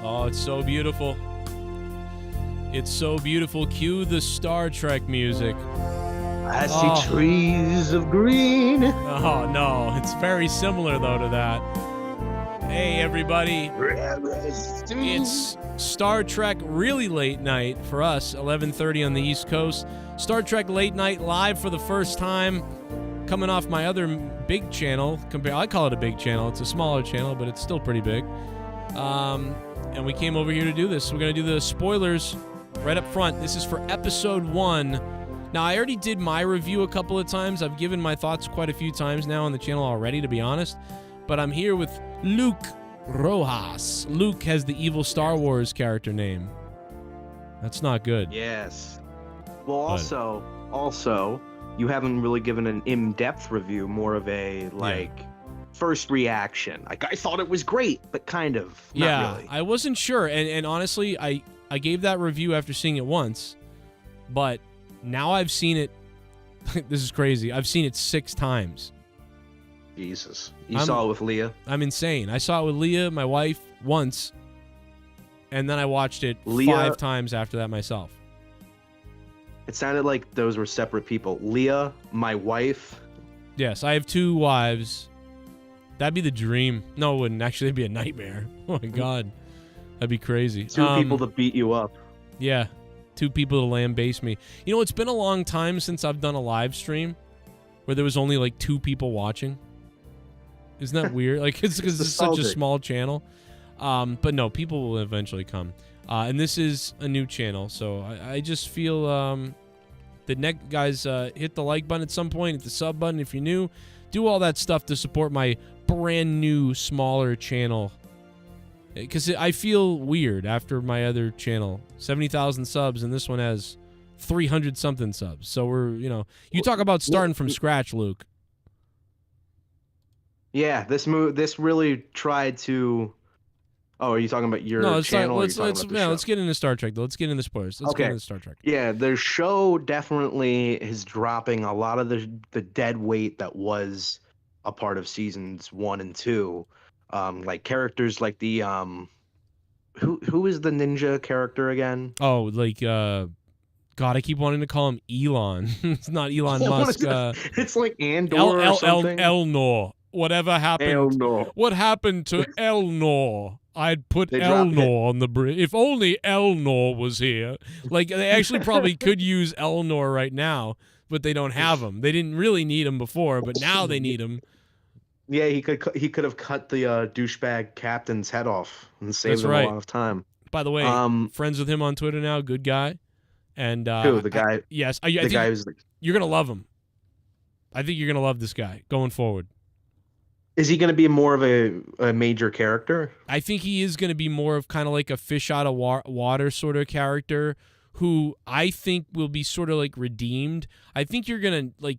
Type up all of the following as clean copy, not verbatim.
Oh, it's so beautiful. It's so beautiful. Cue the Star Trek music. I see trees of green. Oh, no. It's very similar, though, to that. Hey, everybody. It's Star Trek Really Late Night for us, 11:30 on the East Coast. Star Trek Late Night live for the first time, coming off my other big channel. I call it a big channel. It's a smaller channel, but it's still pretty big. And we came over here to do this. We're going to do the spoilers right up front. This is for episode 1. Now, I already did my review a couple of times. I've given my thoughts quite a few times now on the channel already, to be honest. But I'm here with Luke Rojas. Luke has the evil Star Wars character name. That's not good. Yes. Well, also, you haven't really given an in-depth review, more of a, first reaction. Like, I thought it was great, but kind of. Not really. I wasn't sure. And honestly, I gave that review after seeing it once. But now I've seen it. This is crazy. I've seen it 6 times. Jesus. You saw it with Leah? I'm insane. I saw it with Leah, my wife, once. And then I watched it 5 times after that myself. It sounded like those were separate people. Leah, my wife. Yes, I have 2 wives. That'd be the dream. No, it wouldn't. Actually, it'd be a nightmare. Oh, my God. That'd be crazy. 2 people to beat you up. Yeah. 2 people to lambaste me. You know, it's been a long time since I've done a live stream where there was only like 2 people watching. Isn't that weird? Like, it's because it's such a small channel. But no, people will eventually come. And this is a new channel, so I just feel guys, hit the like button at some point, hit the sub button if you're new. Do all that stuff to support my brand new, smaller channel. Because I feel weird after my other channel. 70,000 subs, and this one has 300-something subs. So we're, you talk about starting from scratch, Luke. Yeah, this really tried to... Oh, are you talking about your channel? Let's get into Star Trek, though. Let's get into spoilers. Let's get into Star Trek. Yeah, the show definitely is dropping a lot of the dead weight that was a part of seasons 1 and 2. Like characters like the who is the ninja character again? Oh, God, I keep wanting to call him Elon. It's not Elon Musk. It's like Andor or something. Elnor. Whatever happened? Elnor. What happened to Elnor? I'd put Elnor on the bridge. If only Elnor was here. Like, they actually probably could use Elnor right now, but they don't have him. They didn't really need him before, but now they need him. Yeah, he could have cut the douchebag captain's head off and saved him a lot of time. By the way, friends with him on Twitter now, good guy. And who, the guy? Yes, I think guy who's you're gonna love him. I think you're gonna love this guy going forward. Is he going to be more of a major character? I think he is going to be more of kind of like a fish out of water sort of character who I think will be sort of like redeemed. I think you're going to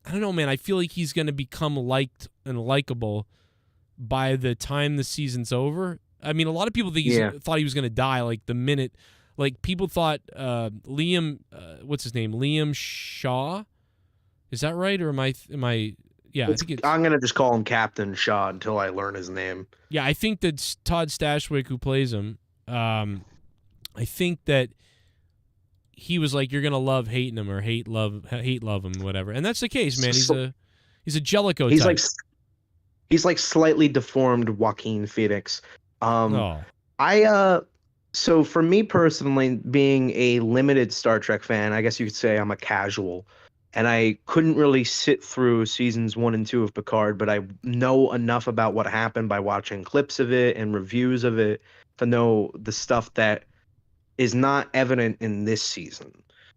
I don't know, man. I feel like he's going to become liked and likable by the time the season's over. I mean, a lot of people thought he was going to die like the minute. Like, people thought Liam, what's his name? Liam Shaw? Is that right? Or am I? Yeah, I'm going to just call him Captain Shaw until I learn his name. Yeah, I think that Todd Stashwick, who plays him, I think that he was like, you're going to love hating him or hate love him, whatever. And that's the case, man. He's a Jellicoe type. He's like slightly deformed Joaquin Phoenix. So for me personally, being a limited Star Trek fan, I guess you could say I'm a casual. And I couldn't really sit through seasons 1 and 2 of Picard, but I know enough about what happened by watching clips of it and reviews of it to know the stuff that is not evident in this season.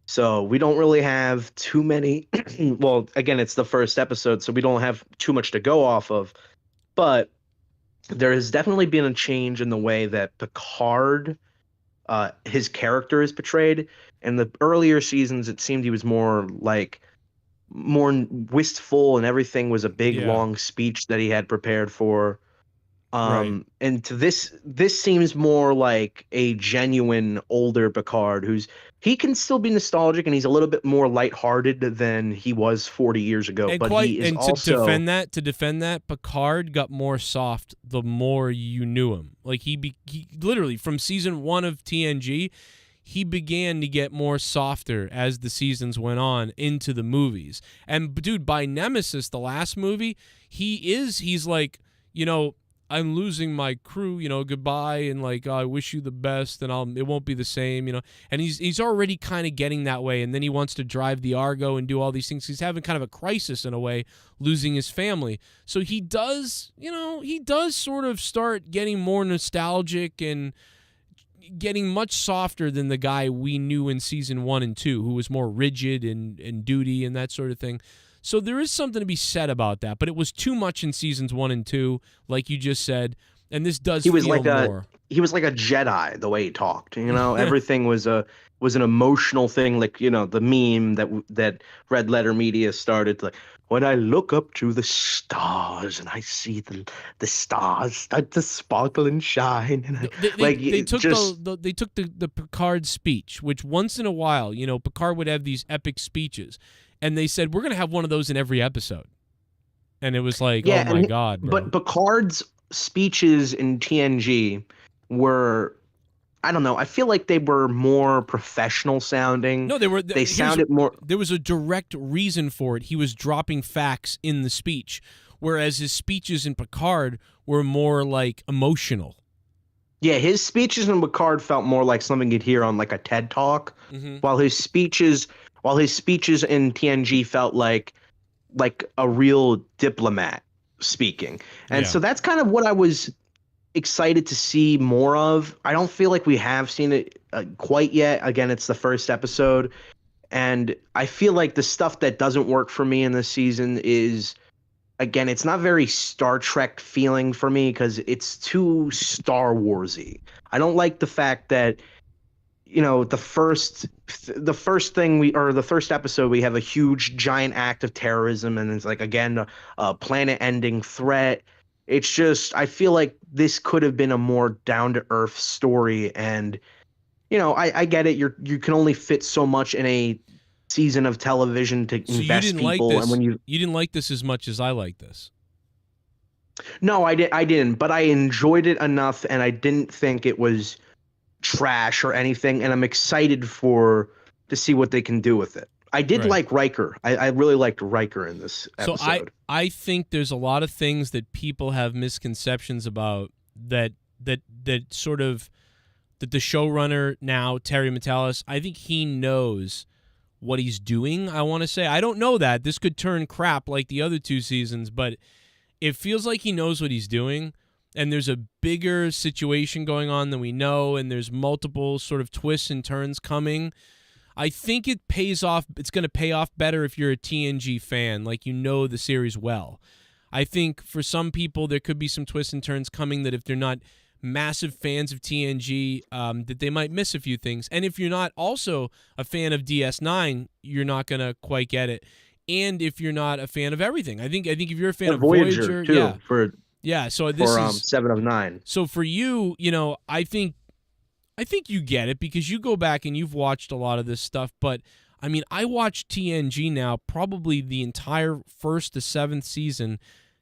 So we don't really have too many. Well, again, it's the first episode, so we don't have too much to go off of. But there has definitely been a change in the way that Picard, his character is portrayed. In the earlier seasons, it seemed he was more wistful, and everything was a big long speech that he had prepared for. Right. And to this seems more like a genuine older Picard he can still be nostalgic and he's a little bit more lighthearted than he was 40 years ago, And but he is to also defend that, Picard got more soft the more you knew him. Like he literally from season 1 of TNG, he began to get more softer as the seasons went on into the movies. And dude, by Nemesis, the last movie, he's like, I'm losing my crew, goodbye, and like, I wish you the best, and it won't be the same, and he's already kind of getting that way, and then he wants to drive the Argo and do all these things. He's having kind of a crisis in a way, losing his family. So he does sort of start getting more nostalgic and getting much softer than the guy we knew in season 1 and 2, who was more rigid and duty and that sort of thing. So there is something to be said about that, but it was too much in seasons 1 and 2, like you just said, and this does feel more. He was like a Jedi the way he talked. Everything was an emotional thing, like the meme that Red Letter Media started, like, when I look up to the stars and I see the stars start to sparkle and shine, and they took the Picard speech, which once in a while, Picard would have these epic speeches. And they said, we're going to have one of those in every episode. And it was like, oh, my God, bro. But Picard's speeches in TNG were, I don't know, I feel like they were more professional sounding. No, they sounded more. There was a direct reason for it. He was dropping facts in the speech, whereas his speeches in Picard were more like emotional. Yeah, his speeches in Picard felt more like something you'd hear on like a TED Talk, while his speeches in TNG felt like a real diplomat speaking. And so that's kind of what I was excited to see more of. I don't feel like we have seen it quite yet. Again, it's the first episode. And I feel like the stuff that doesn't work for me in this season is, again, it's not very Star Trek feeling for me because it's too Star Warsy. I don't like the fact that the first episode, we have a huge giant act of terrorism, and it's like, again, a planet-ending threat. It's just, I feel like this could have been a more down-to-earth story, and I get it. You can only fit so much in a season of television to invest people. Like, and when you didn't like this as much as I like this. No, I didn't, but I enjoyed it enough, and I didn't think it was trash or anything, and I'm excited to see what they can do with it. I did like Riker. I really liked Riker in this episode. So I think there's a lot of things that people have misconceptions about that sort of that the showrunner now, Terry Matalas, I think he knows what he's doing. I want to say, I don't know that this could turn crap like the other 2 seasons, but it feels like he knows what he's doing. And there's a bigger situation going on than we know, and there's multiple sort of twists and turns coming. I think it pays off. It's going to pay off better if you're a TNG fan, like the series well. I think for some people there could be some twists and turns coming that if they're not massive fans of TNG, that they might miss a few things. And if you're not also a fan of DS9, you're not going to quite get it. And if you're not a fan of everything, I think if you're a fan of Voyager too, so this is 7 of 9. So for you, I think you get it because you go back and you've watched a lot of this stuff. But I mean, I watch TNG now probably the entire 1st to 7th season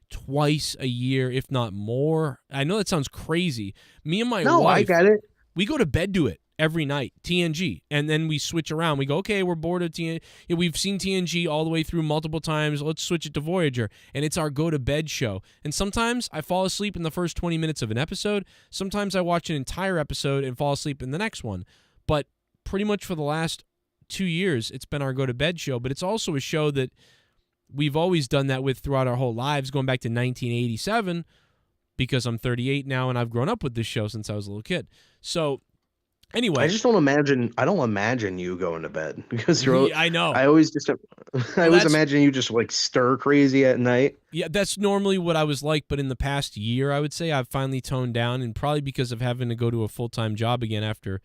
twice a year, if not more. I know that sounds crazy. Me and my wife, I get it. We go to bed to it every night, TNG, and then we switch around. We go, okay, we're bored of TNG. We've seen TNG all the way through multiple times. Let's switch it to Voyager, and it's our go-to-bed show. And sometimes I fall asleep in the first 20 minutes of an episode. Sometimes I watch an entire episode and fall asleep in the next one. But pretty much for the last 2 years, it's been our go-to-bed show. But it's also a show that we've always done that with throughout our whole lives, going back to 1987, because I'm 38 now, and I've grown up with this show since I was a little kid. So anyway, I just don't imagine. I don't imagine you going to bed because you're. I know. I always imagine you just like stir crazy at night. Yeah, that's normally what I was like, but in the past year, I would say I've finally toned down, and probably because of having to go to a full-time job again after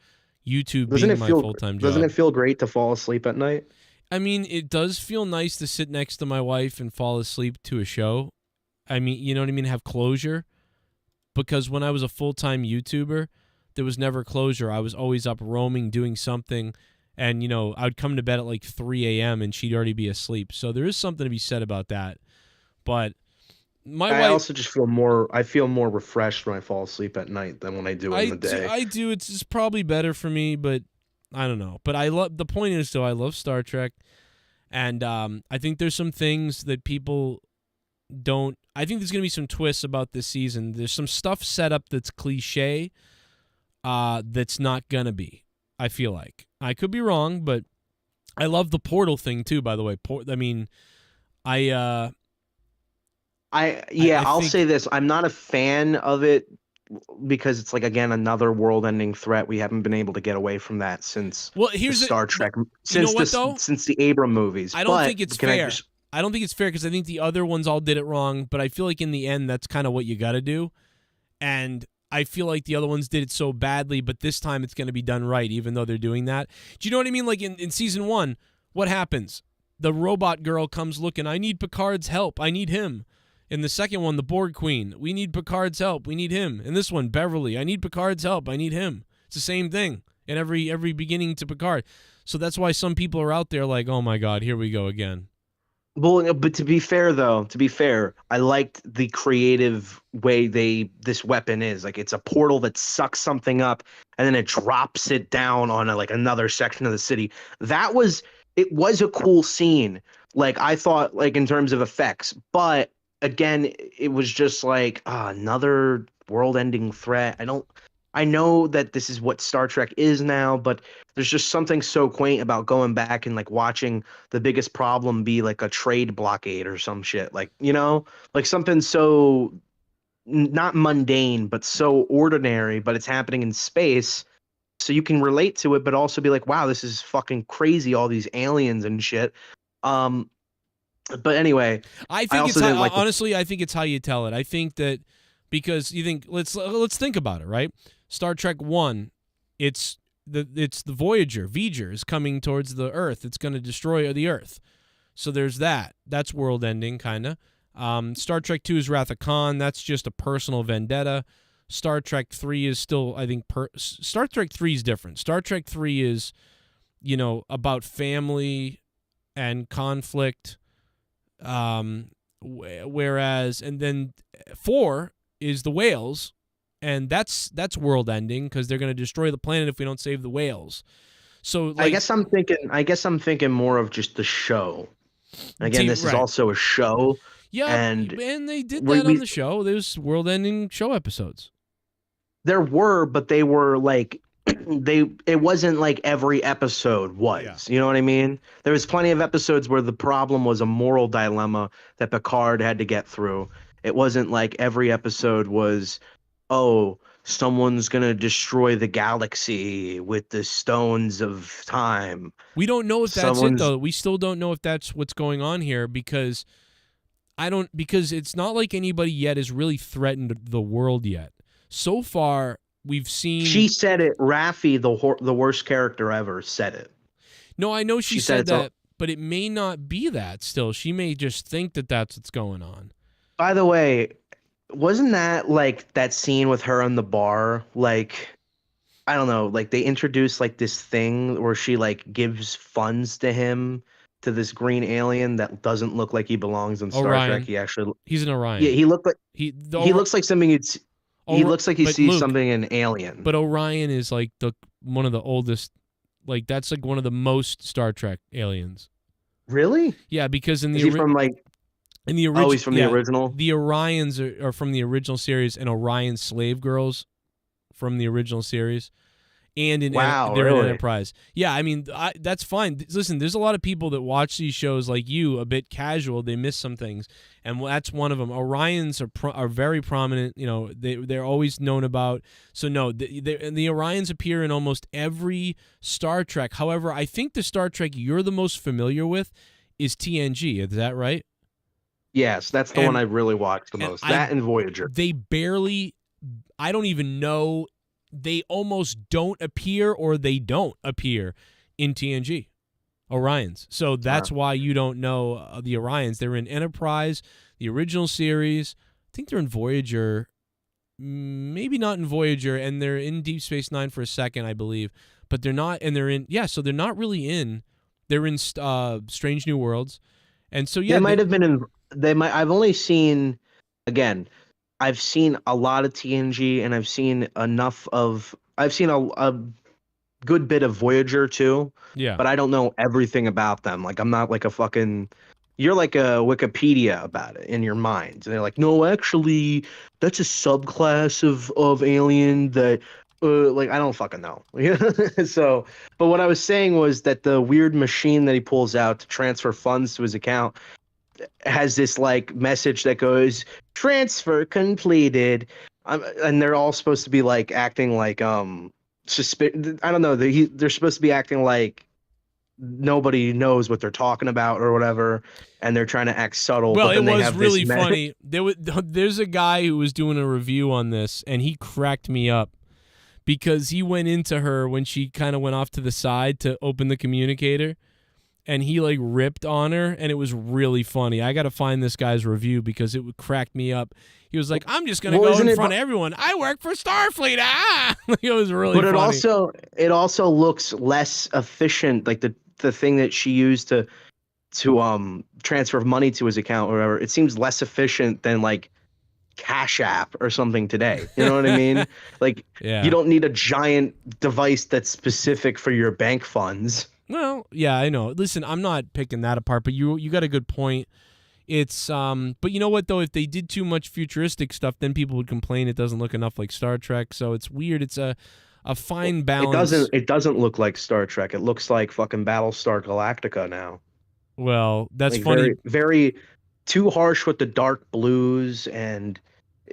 YouTube being my full-time job. Doesn't it feel great to fall asleep at night? I mean, it does feel nice to sit next to my wife and fall asleep to a show. I mean, you know what I mean? Have closure. because when I was a full-time YouTuber, there was never closure. I was always up roaming, doing something, and, I would come to bed at like 3 a.m. and she'd already be asleep. So there is something to be said about that. But my wife... also just feel more refreshed when I fall asleep at night than when I do in the day. I do. It's just probably better for me, but I don't know. But the point is, though, I love Star Trek, and I think there's some things that people don't... I think there's going to be some twists about this season. There's some stuff set up that's cliche that's not going to be, I feel like. I could be wrong, but I love the portal thing, too, by the way. I'll say this. I'm not a fan of it because it's like, again, another world-ending threat. We haven't been able to get away from that since Star Trek, since the Abram movies. I don't think it's fair. I don't think it's fair because I think the other ones all did it wrong, but I feel like in the end that's kind of what you got to do. And I feel like the other ones did it so badly, but this time it's going to be done right, even though they're doing that. Do you know what I mean? Like in season 1, what happens? The robot girl comes looking, I need Picard's help. I need him. In the second one, the Borg Queen, we need Picard's help. We need him. In this one, Beverly, I need Picard's help. I need him. It's the same thing in every beginning to Picard. So that's why some people are out there like, oh my God, here we go again. Well, but to be fair, I liked the creative way this weapon is. Like, it's a portal that sucks something up and then it drops it down on another section of the city. It was a cool scene. Like, I thought, like, in terms of effects, but again, it was just like another world-ending threat. I know that this is what Star Trek is now, but there's just something so quaint about going back and like watching the biggest problem be like a trade blockade or some shit. Like, like something so not mundane, but so ordinary, but it's happening in space. So you can relate to it, but also be like, wow, this is fucking crazy. All these aliens and shit. But anyway, I think I think it's how you tell it. I think that because you think let's think about it, right? Star Trek 1, it's the Voyager is coming towards the Earth. It's going to destroy the Earth. So there's that. That's world ending kind of. Star Trek 2 is Wrath of Khan. That's just a personal vendetta. Star Trek 3 is still, I think, Star Trek 3 is different. Star Trek 3 is, about family and conflict. Whereas, and then 4 is the whales, and that's world ending because they're going to destroy the planet if we don't save the whales. So like, I guess I'm thinking more of just the show. Again, this is also a show. Yeah, and they did that on the show. There's world ending show episodes. There were, but they were like it wasn't like every episode was. Yeah. You know what I mean? There was plenty of episodes where the problem was a moral dilemma that Picard had to get through. It wasn't like every episode was, oh, someone's going to destroy the galaxy with the stones of time. We don't know if that's it, though. We still don't know if that's what's going on here because it's not like anybody yet has really threatened the world yet. So far, we've seen... She said it. Raffi, the worst character ever, said it. No, I know she said that, but it may not be that still. She may just think that that's what's going on. By the way, wasn't that like that scene with her in the bar? Like, I don't know, like they introduced like this thing where she like gives funds to him, to this green alien that doesn't look like he belongs in Star Trek. He's an Orion. Yeah, he looks like something he looks like he sees something in Alien. But Orion is like one of the oldest, like that's like one of the most Star Trek aliens. Really? Yeah, because in the he's from like in the original. Oh, he's from the original. The Orions are from the original series, and Orion slave girls from the original series. And they're in Enterprise. Yeah, I mean, that's fine. Listen, there's a lot of people that watch these shows like you, a bit casual. They miss some things, and that's one of them. Orions are very prominent. You know, they're always known about. So no, the Orions appear in almost every Star Trek. However, I think the Star Trek you're the most familiar with is TNG. Is that right? Yes, that's the one I really watched the most. That and Voyager. They barely. I don't even know. They almost don't appear or they don't appear in TNG, Orions. So that's why you don't know the Orions. They're in Enterprise, the original series. I think they're in Voyager maybe not in Voyager, and they're in Deep Space Nine for a second, I believe, but they're not, and they're in, so they're not really in, they're in Strange New Worlds, and so They might have been in. They might. I've only seen, again, I've seen a lot of TNG, and I've seen enough of. I've seen a good bit of Voyager too. Yeah. But I don't know everything about them. Like I'm not like a fucking. You're like a Wikipedia about it in your mind. And they're like, no, actually, that's a subclass of alien that. Like I don't fucking know. So, but what I was saying was that the weird machine that he pulls out to transfer funds to his account has this like message that goes transfer completed, and they're all supposed to be like acting like I don't know, they're supposed to be acting like nobody knows what they're talking about or whatever, and they're trying to act subtle. Well, but then it they was have really this funny. There's a guy who was doing a review on this, and he cracked me up because he went into her when she kind of went off to the side to open the communicator, and he like ripped on her, and it was really funny. I got to find this guy's review because it cracked me up. He was like, "I'm just gonna go in front of everyone. I work for Starfleet." Ah, it was really. But funny. it also looks less efficient. Like the thing that she used to transfer money to his account or whatever. It seems less efficient than like Cash App or something today. You know what I mean? Like Yeah. You don't need a giant device that's specific for your bank funds. Well, yeah, I know. Listen, I'm not picking that apart, but you got a good point. It's but you know what though, if they did too much futuristic stuff, then people would complain it doesn't look enough like Star Trek. So it's weird. It's a fine balance. It doesn't look like Star Trek. It looks like fucking Battlestar Galactica now. Well, that's like funny. Very, very too harsh with the dark blues, and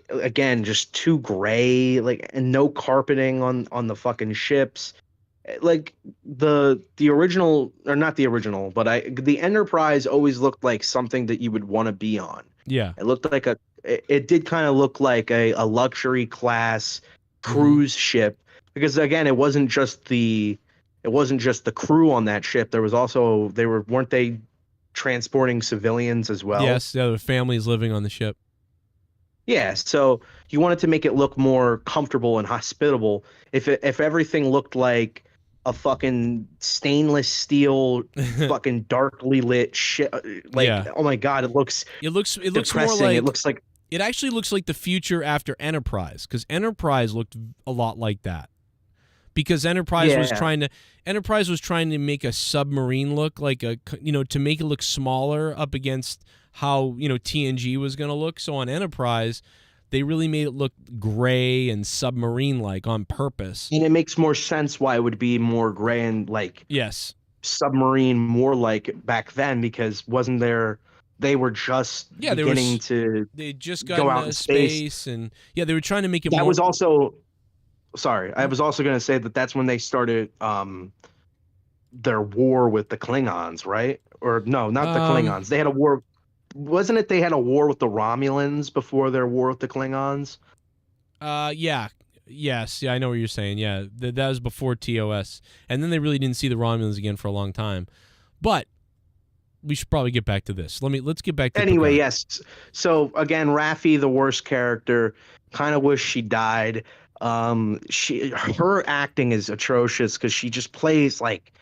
again just too gray, like, and no carpeting on the fucking ships. Like the original, or not the original, but the Enterprise always looked like something that you would want to be on. Yeah. It looked like it did kind of look like a luxury class cruise ship, because again, it wasn't just the crew on that ship. There was also, weren't they transporting civilians as well? Yes, the families living on the ship. Yeah, so you wanted to make it look more comfortable and hospitable. If everything looked like a fucking stainless steel, fucking darkly lit shit, like, yeah. Oh my god, it looks depressing. More like, it looks like, it actually looks like the future after Enterprise, because Enterprise looked a lot like that. Because Enterprise was trying to make a submarine look like to make it look smaller up against how TNG was going to look. So on Enterprise, they really made it look gray and submarine like on purpose. And it makes more sense why it would be more gray and like submarine more like back then, because wasn't there? They were just beginning to. They just got go out into space, and they were trying to make it. That was also. Sorry, I was also going to say that's when they started their war with the Klingons, right? Or no, not the Klingons. They had a war. Wasn't it they had a war with the Romulans before their war with the Klingons? Yeah. Yes. Yeah, I know what you're saying. Yeah, that was before TOS. And then they really didn't see the Romulans again for a long time. But we should probably get back to this. Let's get back to Anyway, Picard. Yes. So again, Raffi, the worst character. Kind of wish she died. Her acting is atrocious because she just plays like,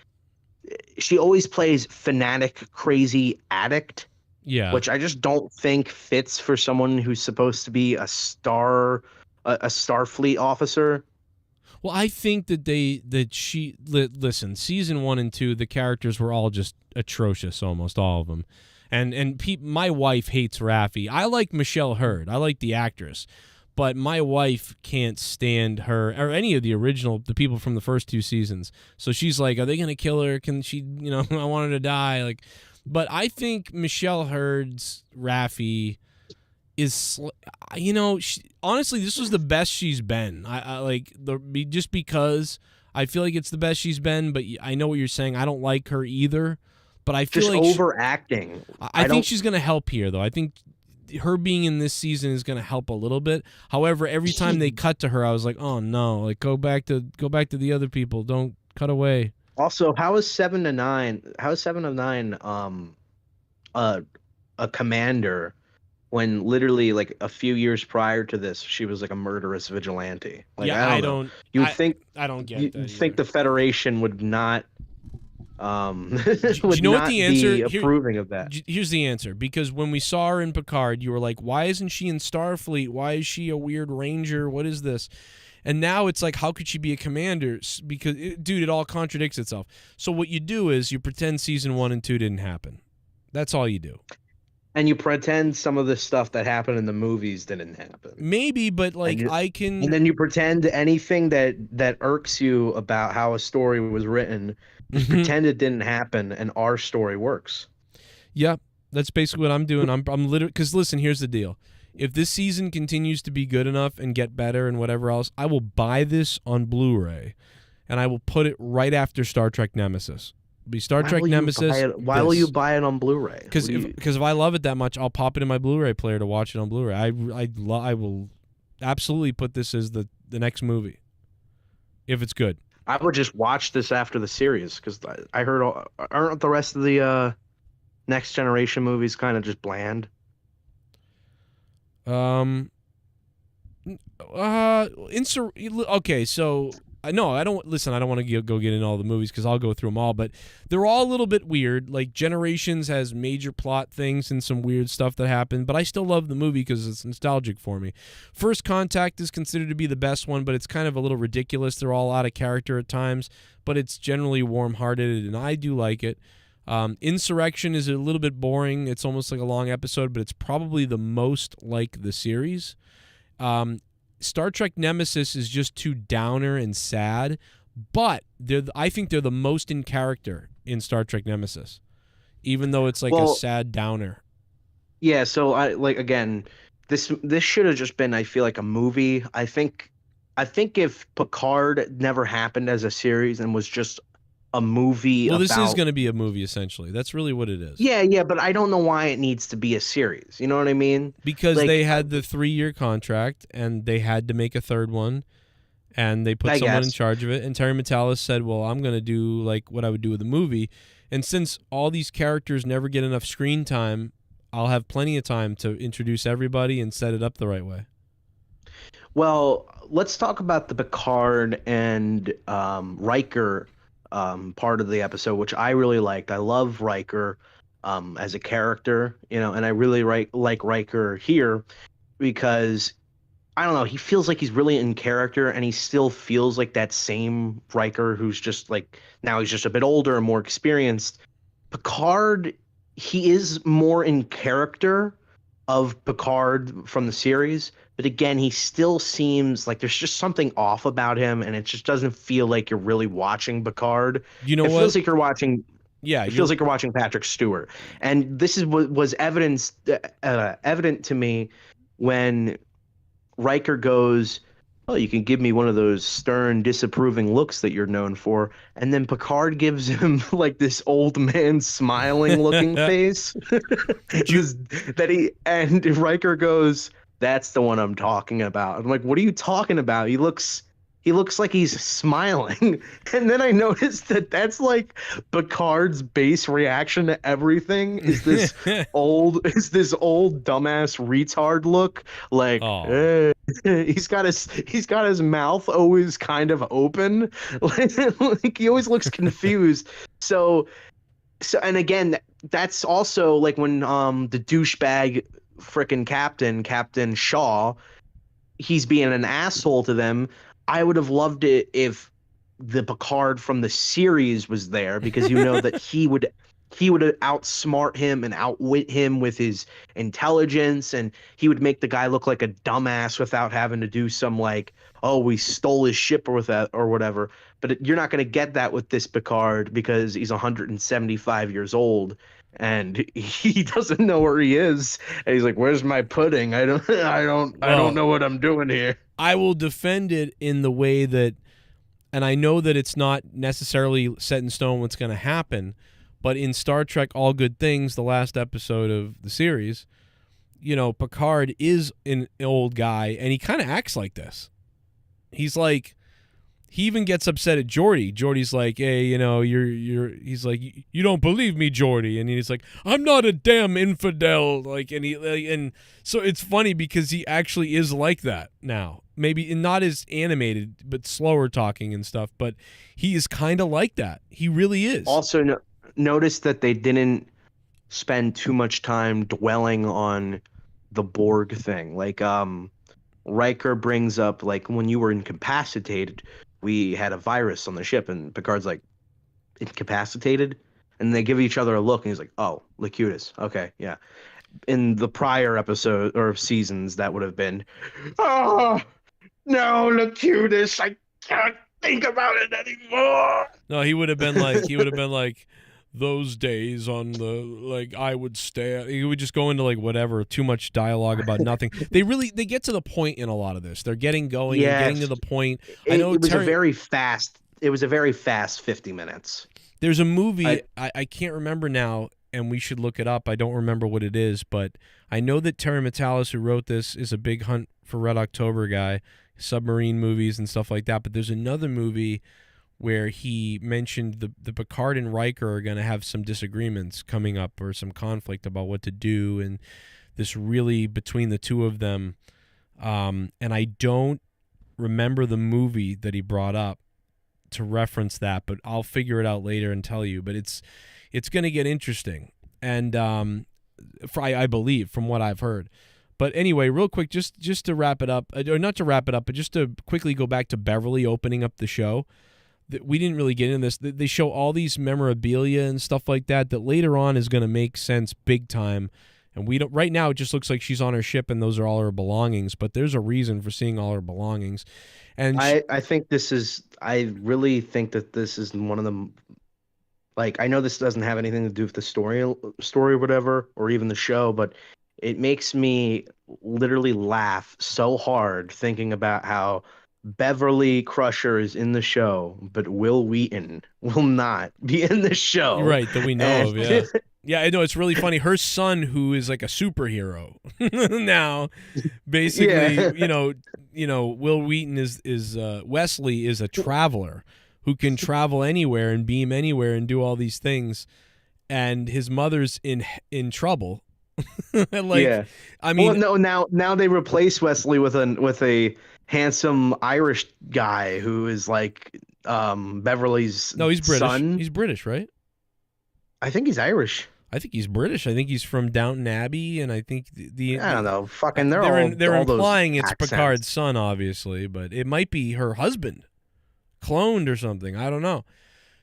she always plays fanatic, crazy addict. Yeah, which I just don't think fits for someone who's supposed to be a Starfleet officer. Well, I think listen, season 1 and 2, the characters were all just atrocious, almost all of them. And my wife hates Raffi. I like Michelle Hurd. I like the actress. But my wife can't stand her or any of the people from the first 2 seasons. So she's like, are they going to kill her? Can she, I want her to die. Like, but I think Michelle Hurd's Raffi is, honestly, this was the best she's been. I like just because I feel like it's the best she's been, but I know what you're saying. I don't like her either, but I feel just like overacting. I think she's going to help here, though. I think her being in this season is going to help a little bit. However, every time they cut to her, I was like, oh no, like go back to the other people. Don't cut away. Also, how is 7 of 9 a commander when literally like a few years prior to this, she was like a murderous vigilante. Like Yeah, I don't know. You would think I don't get that you'd think either. the Federation would not Do you would know what the not answer? be approving of that. Here's the answer. Because when we saw her in Picard, you were like, "Why isn't she in Starfleet? Why is she a weird ranger? What is this?" And now it's like, how could she be a commander? Because, dude, it all contradicts itself. So what you do is you pretend season 1 and 2 didn't happen. That's all you do. And you pretend some of the stuff that happened in the movies didn't happen. Maybe, but like and then you pretend anything that irks you about how a story was written, just pretend it didn't happen, and our story works. Yeah, that's basically what I'm doing. I'm literally, because listen, here's the deal. If this season continues to be good enough and get better and whatever else, I will buy this on Blu-ray, and I will put it right after Star Trek Nemesis. It'll be Star Trek Nemesis. Why will you buy it on Blu-ray? Because if I love it that much, I'll pop it in my Blu-ray player to watch it on Blu-ray. I will absolutely put this as the next movie if it's good. I would just watch this after the series because I heard aren't the rest of the Next Generation movies kind of just bland? Okay, so no, I don't want to go get into all the movies because I'll go through them all, but they're all a little bit weird. Like Generations has major plot things and some weird stuff that happened, but I still love the movie because it's nostalgic for me. First Contact is considered to be the best one, but it's kind of a little ridiculous. They're all out of character at times, but it's generally warm-hearted, and I do like it. Insurrection is a little bit boring. It's almost like a long episode, but it's probably the most like the series. Star Trek Nemesis is just too downer and sad, but I think they're the most in character in Star Trek Nemesis, even though it's like a sad downer. Yeah, so this should have just been, I feel like, a movie. I think if Picard never happened as a series and was just a movie. Well, this is going to be a movie, essentially. That's really what it is. Yeah, but I don't know why it needs to be a series. You know what I mean? Because they had the 3-year contract, and they had to make a third one, and they put someone in charge of it. And Terry Matalas said, well, I'm going to do like what I would do with a movie. And since all these characters never get enough screen time, I'll have plenty of time to introduce everybody and set it up the right way. Well, let's talk about the Picard and Riker part of the episode, which I really liked. I love Riker as a character, and I really like Riker here because I don't know, he feels like he's really in character, and he still feels like that same Riker who's just like, now he's just a bit older and more experienced. Picard, he is more in character of Picard from the series, but again, he still seems like there's just something off about him, and it just doesn't feel like you're really watching Picard. You know what? It feels like you're watching. Yeah, it feels like you're watching Patrick Stewart, and this is what was evident to me when Riker goes, "Oh, you can give me one of those stern, disapproving looks that you're known for," and then Picard gives him like this old man smiling looking face. And Riker goes, "That's the one I'm talking about." I'm like, "What are you talking about? He looks like he's smiling." And then I noticed that that's like Picard's base reaction to everything is this old dumbass retard look. Like, he's got his mouth always kind of open. Like he always looks confused. So and again, that's also like when the douchebag frickin' Captain Shaw, he's being an asshole to them. I would have loved it if the Picard from the series was there, because that he would outsmart him and outwit him with his intelligence, and he would make the guy look like a dumbass without having to do some like, oh, we stole his ship or whatever. But you're not going to get that with this Picard because he's 175 years old. And he doesn't know where he is, and he's like, "Where's my pudding? I don't know what I'm doing here." I will defend it in the way that, and I know that it's not necessarily set in stone what's going to happen, but in Star Trek: All Good Things, the last episode of the series, Picard is an old guy, and he kind of acts like this. He's he even gets upset at Geordi. Geordi's like, hey, you know, he's like, you don't believe me, Geordi. And he's like, I'm not a damn infidel. Like, and so it's funny because he actually is like that now. Maybe not as animated, but slower talking and stuff. But he is kind of like that. He really is. Also, notice that they didn't spend too much time dwelling on the Borg thing. Like, Riker brings up, like, when you were incapacitated, we had a virus on the ship, and Picard's like, incapacitated? And they give each other a look, and he's like, oh, Locutus. Okay, yeah. In the prior episode or seasons, that would have been, oh, no, Locutus, I can't think about it anymore. No, he would have been like, those days on the, like, I would stay. He would just go into like whatever, too much dialogue about nothing. They get to the point in a lot of this. They're getting going, and getting to the point. I know it was a very fast 50 minutes. There's a movie I can't remember now, and we should look it up. I don't remember what it is, but I know that Terry Matalas, who wrote this, is a big Hunt for Red October guy, submarine movies and stuff like that. But there's another movie where he mentioned the Picard and Riker are going to have some disagreements coming up, or some conflict about what to do, and this really between the two of them. And I don't remember the movie that he brought up to reference that, but I'll figure it out later and tell you. But it's going to get interesting, and I believe from what I've heard. But anyway, real quick, just to wrap it up, or not to wrap it up, but just to quickly go back to Beverly opening up the show. We didn't really get into this. They show all these memorabilia and stuff like that later on is going to make sense big time. And we don't. Right now, it just looks like she's on her ship and those are all her belongings. But there's a reason for seeing all her belongings. And I think this is. I really think that this is one of the. Like, I know this doesn't have anything to do with the story or whatever, or even the show, but it makes me literally laugh so hard thinking about how Beverly Crusher is in the show, but Will Wheaton will not be in the show. Right, that we know of, yeah. Yeah, I know, it's really funny. Her son, who is like a superhero now, basically, you know, Will Wheaton is Wesley is a traveler who can travel anywhere and beam anywhere and do all these things, and his mother's in trouble. I mean, well, no, now they replace Wesley with a handsome Irish guy who is like Beverly's he's British. son. He's British, right? I think he's Irish. I think he's British. I think he's from Downton Abbey, and I think I don't know. Fucking, they're implying it's accents. Picard's son, obviously, but it might be her husband, cloned or something. I don't know.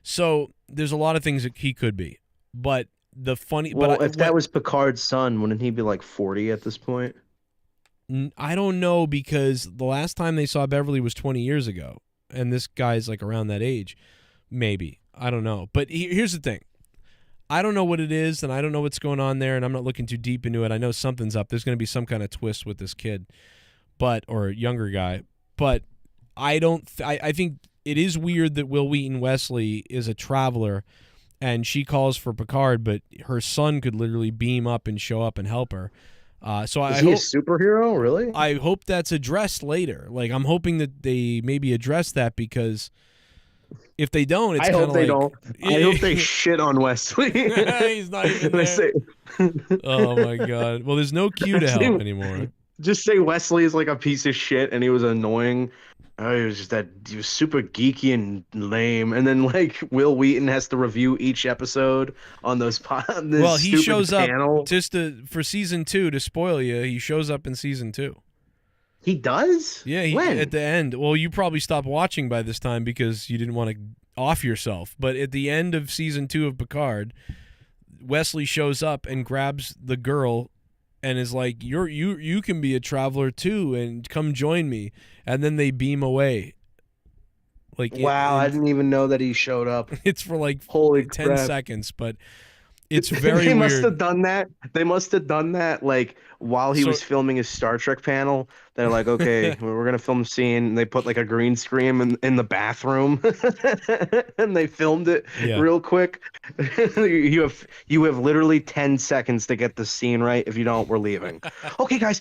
So there's a lot of things that he could be, but the funny. Well, but if that was Picard's son, wouldn't he be like 40 at this point? I don't know, because the last time they saw Beverly was 20 years ago, and this guy's like around that age, maybe. I don't know. But here's the thing. I don't know what it is, and I don't know what's going on there, and I'm not looking too deep into it. I know something's up. There's going to be some kind of twist with this kid, or a younger guy. But I think it is weird that Will Wheaton Wesley is a traveler, and she calls for Picard, but her son could literally beam up and show up and help her. Is he a superhero, really? I hope that's addressed later. Like, I'm hoping that they maybe address that, because if they don't, it's kind of like... I hope they don't. I hope they shit on Wesley. He's not even there. Oh, my God. Well, there's no Q to help anymore. Just say Wesley is like a piece of shit and he was annoying. Oh, he was super geeky and lame. And then, like, Will Wheaton has to review each episode on those Well, he shows panel. Up for season 2, to spoil you. He shows up in season 2. He does? Yeah, when? At the end. Well, you probably stopped watching by this time because you didn't want to off yourself. But at the end of season 2 of Picard, Wesley shows up and grabs the girl and is like, you can be a traveler too, and come join me. And then they beam away. Like, wow, I didn't even know that he showed up. It's for like holy 10 crap. seconds, but it's very they weird. Must have done that. They must have done that like while he was filming his Star Trek panel. They're like, okay, we're gonna film a scene. And they put like a green screen in the bathroom, and they filmed it real quick. you have literally 10 seconds to get the scene right. If you don't, we're leaving. Okay, guys.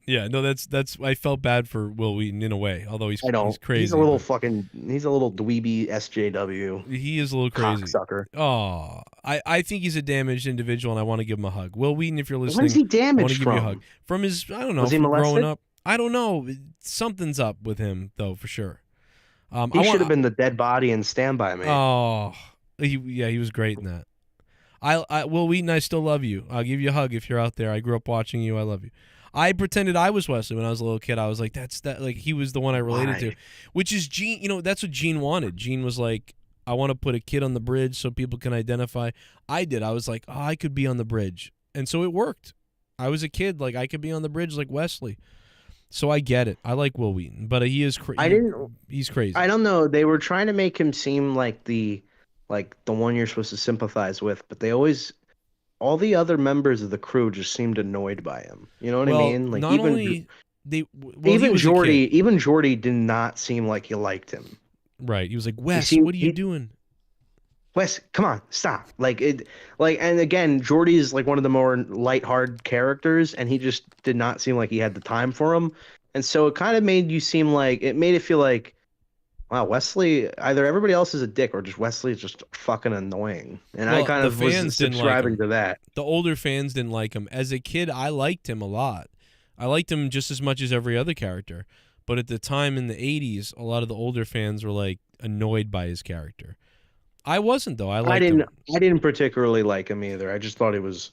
Yeah, no, that's. I felt bad for Will Wheaton in a way, although he's I don't. crazy. He's a little dweeby SJW. He is a little crazy. Cocksucker. Oh, I think he's a damaged individual, and I want to give him a hug. Will Wheaton, if you're listening, When's he I want to damaged give you a hug. From his, I don't know, Was he from molested? growing up. I don't know. Something's up with him, though, for sure. He should have been the dead body in Stand By Me. Oh, he was great in that. Will Wheaton, I still love you. I'll give you a hug if you're out there. I grew up watching you. I love you. I pretended I was Wesley when I was a little kid. I was like, like he was the one I related to, which is Gene. You know, that's what Gene wanted. Gene was like, I want to put a kid on the bridge so people can identify. I did. I was like, oh, I could be on the bridge, and so it worked. I was a kid, like I could be on the bridge like Wesley. So I get it. I like Will Wheaton, but he is crazy. He's crazy. I don't know. They were trying to make him seem like the one you're supposed to sympathize with, but all the other members of the crew just seemed annoyed by him. You know what I mean? Like even Jordy did not seem like he liked him. Right. He was like, Wes, what are you doing? Wes, come on, stop. And again, Jordy is like one of the more lighthearted characters, and he just did not seem like he had the time for him. And so it kind of made it feel like, wow, Wesley, either everybody else is a dick or just Wesley is just fucking annoying. And I kind of was subscribing to that. The older fans didn't like him. As a kid, I liked him a lot. I liked him just as much as every other character. But at the time in the 80s, a lot of the older fans were like annoyed by his character. I wasn't, though. I didn't particularly like him either. I just thought he was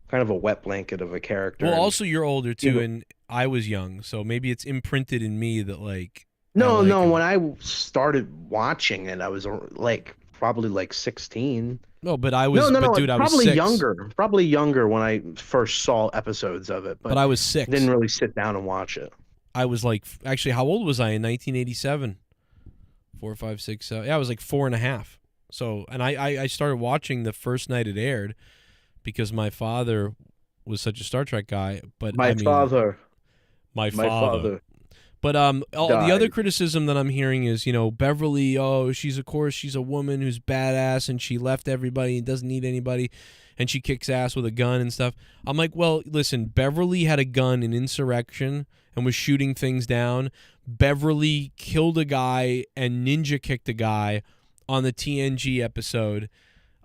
kind of a wet blanket of a character. Well, also you're older too, and I was young, so maybe it's imprinted in me that like No, when I started watching it, I was like probably like 16. No, but I was dude, I was probably 6. Probably younger when I first saw episodes of it, but I was 6. Didn't really sit down and watch it. I was like, actually, how old was I in 1987? 4, 5, 6, 7. Yeah, I was like 4.5. So, and I started watching the first night it aired because my father was such a Star Trek guy. But my father. But the other criticism that I'm hearing is, Beverly, she's a woman who's badass and she left everybody and doesn't need anybody and she kicks ass with a gun and stuff. I'm like, well, listen, Beverly had a gun in Insurrection and was shooting things down. Beverly killed a guy and ninja kicked a guy on the TNG episode.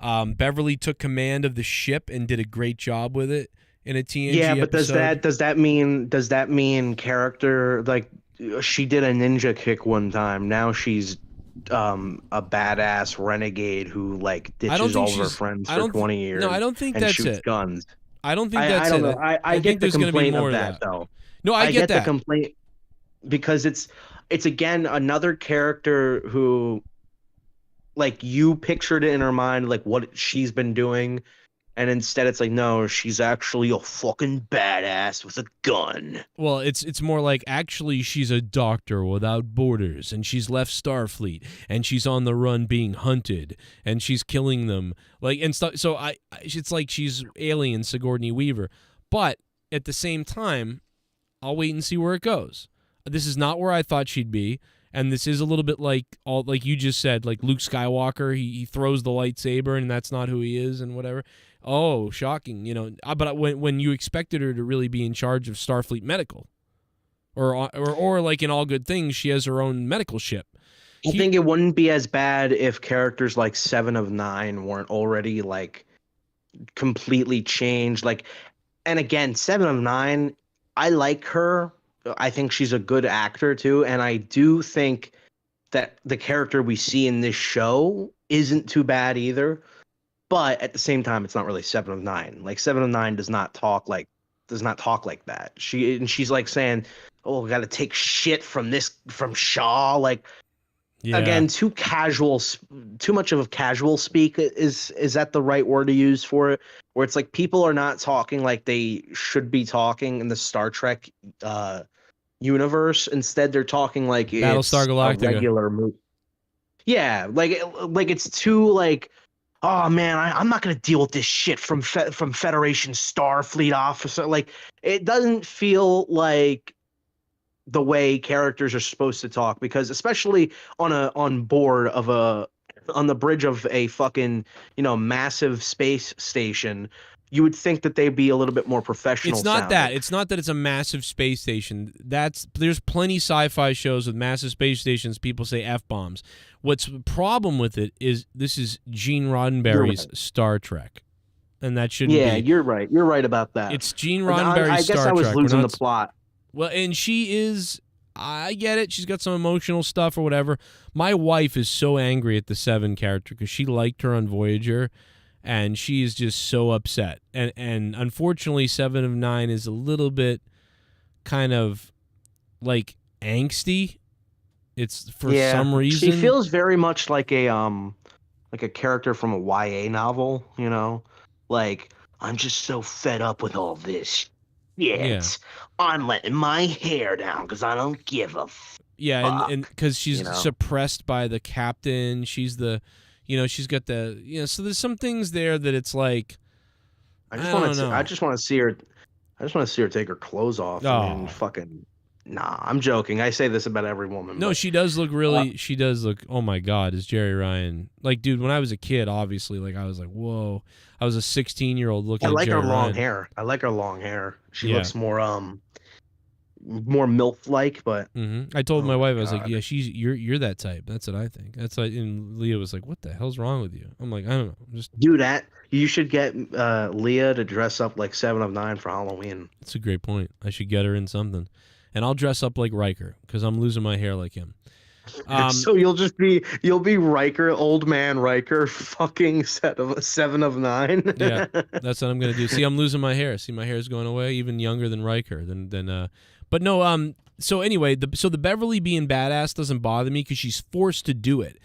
Beverly took command of the ship and did a great job with it in a TNG episode. Yeah, but does that mean character, like, she did a ninja kick one time. Now she's a badass renegade who like ditches all of her friends for 20 years. No, I don't think that's shoots it. Guns. I don't think that's it. I get the complaint of that though. No, I get that. the complaint because it's again another character who, like, you pictured it in her mind, like what she's been doing. And instead it's like, no, she's actually a fucking badass with a gun. Well, it's more like, actually, she's a doctor without borders, and she's left Starfleet, and she's on the run being hunted, and she's killing them. Like, and stuff. So it's like she's alien Sigourney Weaver. But at the same time, I'll wait and see where it goes. This is not where I thought she'd be. And this is a little bit like you just said, like Luke Skywalker. He throws the lightsaber, and that's not who he is, and whatever. Oh, shocking, But when you expected her to really be in charge of Starfleet Medical, or like in All Good Things, she has her own medical ship. I think it wouldn't be as bad if characters like 7 of 9 weren't already like completely changed. Like, and again, 7 of 9, I like her. I think she's a good actor too, and I do think that the character we see in this show isn't too bad either. But at the same time, it's not really 7 of 9. Like 7 of 9 does not talk like that. She's like saying, "Oh, I got to take shit from Shaw." Like, yeah. Again, too much of casual speak is that the right word to use for it? Where it's like people are not talking like they should be talking in the Star Trek universe. Instead, they're talking like Battlestar Galactica. A regular movie. Yeah, like it's too like, oh man, I'm not gonna deal with this shit from Federation Starfleet officer. Like, it doesn't feel like the way characters are supposed to talk, because especially on the bridge of a fucking massive space station, you would think that they'd be a little bit more professional. It's not sounding. that. It's not that it's a massive space station. There's plenty sci-fi shows with massive space stations. People say F-bombs. What's the problem with it is this is Gene Roddenberry's Star Trek. And that shouldn't be. Yeah, you're right. You're right about that. It's Gene Roddenberry's Star Trek. I guess I was losing the plot. Well, and she is, I get it. She's got some emotional stuff or whatever. My wife is so angry at the Seven character because she liked her on Voyager, and she is just so upset. And unfortunately, 7 of 9 is a little bit kind of like angsty. It's for some reason. She feels very much like a character from a YA novel, you know? Like, I'm just so fed up with all this shit. Yeah. I'm letting my hair down because I don't give a fuck. Yeah, and because she's suppressed by the captain. She's the, she's got the, so there's some things there that it's like, I just want to see her. I just want to see her take her clothes off. I mean, fucking. Nah, I'm joking. I say this about every woman. No, she does look really. She does look. Oh my God, is Jerry Ryan? Like, dude, when I was a kid, obviously, like I was like, whoa. I was a 16-year-old looking. I like at Jerry her long Ryan. hair. I like her long hair. She looks more MILF-like, but. Mm-hmm. I told my wife, I was like, yeah, you're that type. That's what I think. That's like, and Leah was like, what the hell's wrong with you? I'm like, I don't know. Just do that. You should get Leah to dress up like 7 of 9 for Halloween. That's a great point. I should get her in something. And I'll dress up like Riker because I'm losing my hair like him. So you'll be Riker, old man Riker, fucking 7 of 9. Yeah, that's what I'm gonna do. See, I'm losing my hair. See, my hair's going away. Even younger than Riker. But no. So anyway, the Beverly being badass doesn't bother me because she's forced to do it.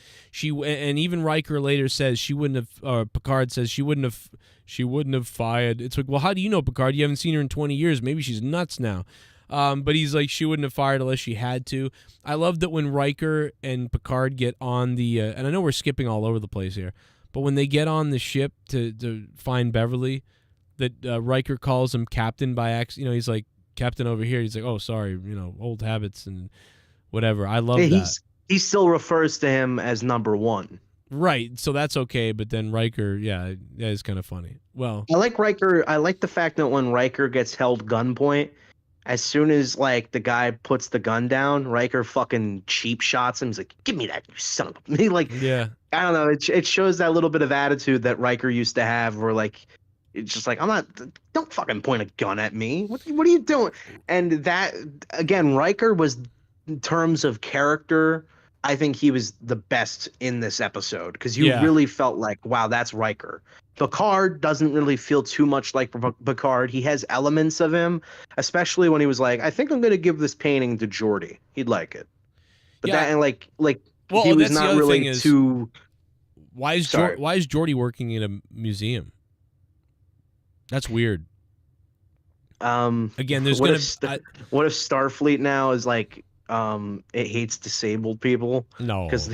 And even Riker later says she wouldn't have. Or Picard says she wouldn't have fired. It's like, well, how do you know, Picard? You haven't seen her in 20 years. Maybe she's nuts now. But he's like, she wouldn't have fired unless she had to. I love that when Riker and Picard get on the, and I know we're skipping all over the place here, but when they get on the ship to find Beverly, that Riker calls him captain by accident. He's like, captain over here. He's like, oh, sorry, old habits and whatever. I love that. He still refers to him as number 1. Right, so that's okay, but then Riker, that is kind of funny. Well, I like Riker. I like the fact that when Riker gets held gunpoint, as soon as like the guy puts the gun down, Riker fucking cheap shots him. He's like, "Give me that, you son of a." He like, I don't know. It shows that little bit of attitude that Riker used to have, where like, it's just like, don't fucking point a gun at me. What are you doing? And that again, Riker was, in terms of character, I think he was the best in this episode because you really felt like, wow, that's Riker. Picard doesn't really feel too much like Picard. He has elements of him, especially when he was like, I think I'm going to give this painting to Geordi. He'd like it. But that, and like he was not really too. Why is Geordi working in a museum? That's weird. Again, there's what if Starfleet now is like it hates disabled people? No, because.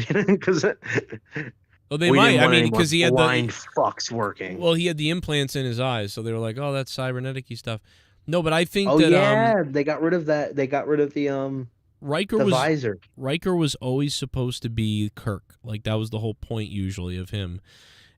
Well, they might. I mean, because he had blind fucks working. Well, he had the implants in his eyes, so they were like, "Oh, that's cybernetic-y stuff." No, but I think they got rid of that. They got rid of the visor. Riker was always supposed to be Kirk. Like that was the whole point usually of him,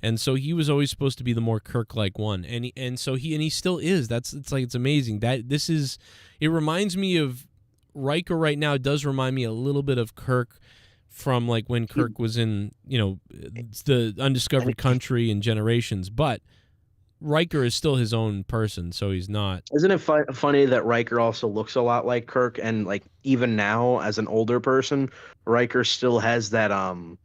and so he was always supposed to be the more Kirk-like one. And so he still is. It's amazing that this is. It reminds me of Riker right now. It does remind me a little bit of Kirk. From like when Kirk was in, the undiscovered country and Generations, but Riker is still his own person, so he's not. Isn't it funny that Riker also looks a lot like Kirk, and like even now as an older person, Riker still has that or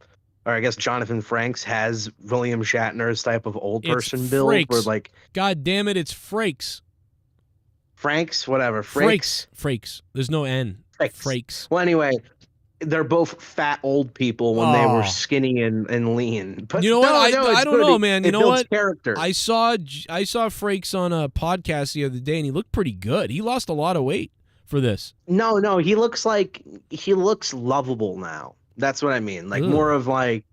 I guess Jonathan Frakes has William Shatner's type of old person build, where like, God damn it, it's Frakes. Franks, whatever. Frakes. There's no N. Frakes. Well, anyway. They're both fat old people when they were skinny and lean. But you know what? I don't know, man. You know what? Character. I saw Frakes on a podcast the other day, and he looked pretty good. He lost a lot of weight for this. No, he looks lovable now. That's what I mean. Like more of like.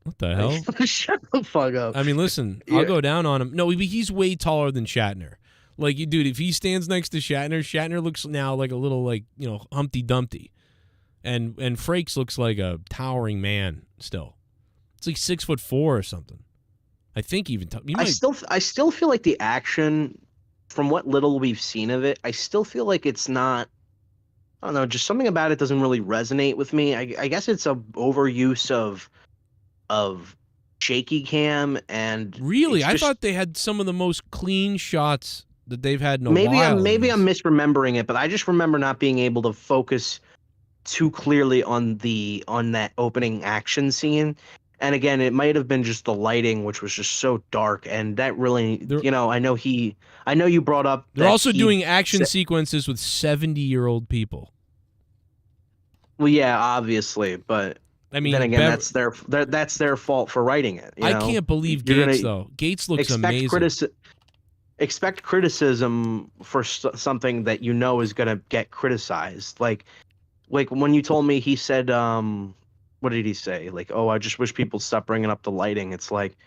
What the hell? Shut the fuck up. I mean, listen, I'll go down on him. No, he's way taller than Shatner. Like, dude, if he stands next to Shatner looks now like a little like Humpty Dumpty. And Frakes looks like a towering man still. It's like 6'4" or something. I think even I still feel like the action, from what little we've seen of it, I still feel like it's not. I don't know, just something about it doesn't really resonate with me. I guess it's a overuse of shaky cam, and Really, it's I just thought they had some of the most clean shots that they've had in a while. maybe I'm misremembering it, but I just remember not being able to focus too clearly on that opening action scene. And again, it might have been just the lighting, which was just so dark, and that really, I know you brought up. They're also doing action sequences with 70-year-old people. Well, yeah, obviously, but I mean, then again, that's their fault for writing it. I can't believe Gates though. Gates looks amazing. Expect criticism for something that is going to get criticized. Like when you told me, he said, what did he say? Like, oh, I just wish people stop bringing up the lighting. It's like,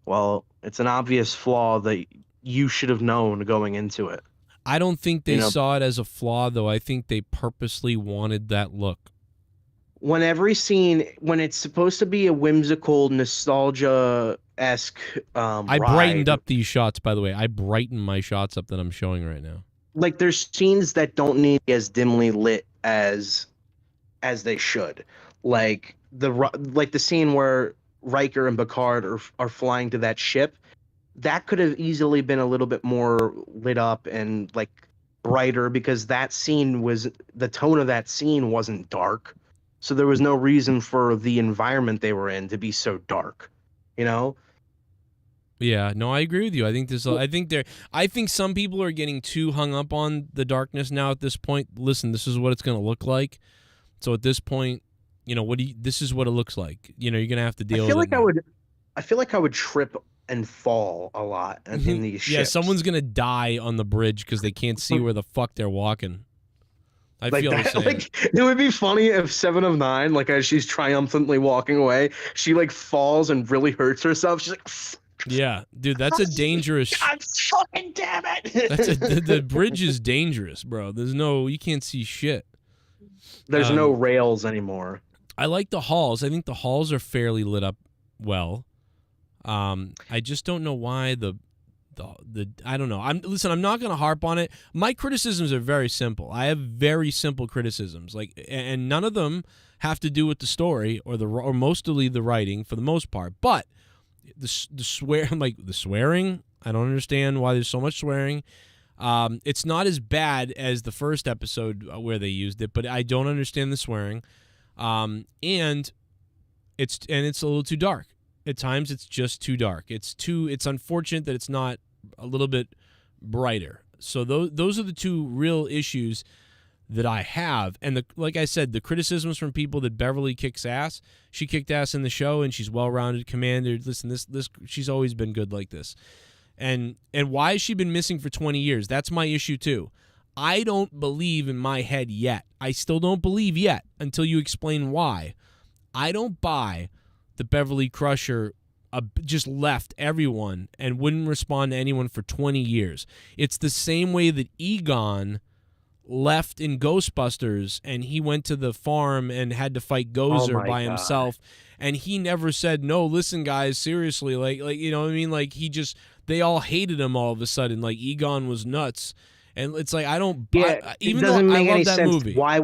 well, it's an obvious flaw that you should have known going into it. I don't think they saw it as a flaw, though. I think they purposely wanted that look. When it's supposed to be a whimsical, nostalgia-esque I brightened up these shots, by the way. I brightened my shots up that I'm showing right now. Like, there's scenes that don't need as dimly lit as they should. Like the scene where Riker and Picard are flying to that ship. That could have easily been a little bit more lit up and like brighter, because the tone of that scene wasn't dark. So there was no reason for the environment they were in to be so dark, Yeah, no, I agree with you. I think some people are getting too hung up on the darkness now at this point. Listen, this is what it's going to look like. So at this point, this is what it looks like. You're going to have to deal with it. I feel like I would trip and fall a lot in these ships. Yeah, someone's going to die on the bridge because they can't see where the fuck they're walking. I feel the same. Like, it would be funny if 7 of 9, like as she's triumphantly walking away, she like falls and really hurts herself. She's like, yeah, dude, that's a dangerous. God fucking damn it! The bridge is dangerous, bro. You can't see shit. There's no rails anymore. I like the halls. I think the halls are fairly lit up well. I just don't know why the I don't know. I'm not going to harp on it. My criticisms are very simple. I have very simple criticisms, and none of them have to do with the story or mostly the writing for the most part. But the swearing, I don't understand why there's so much swearing. It's not as bad as the first episode where they used it, but I don't understand the swearing. And it's a little too dark. At times, it's just too dark. It's unfortunate that it's not a little bit brighter. So those are the two real issues that I have. And like I said, the criticisms from people that Beverly kicks ass. She kicked ass in the show, and she's well-rounded commander. Listen, this she's always been good like this. And why has she been missing for 20 years? That's my issue too. I don't believe in my head yet. I still don't believe yet until you explain why. I don't buy the Beverly Crusher just left everyone and wouldn't respond to anyone for 20 years. It's the same way that Egon left in Ghostbusters and he went to the farm and had to fight Gozer by himself, and he never said, no, listen guys, seriously, like you know what I mean? Like they all hated him all of a sudden. Like Egon was nuts. And it's like, I don't buy, even though I love that movie. Why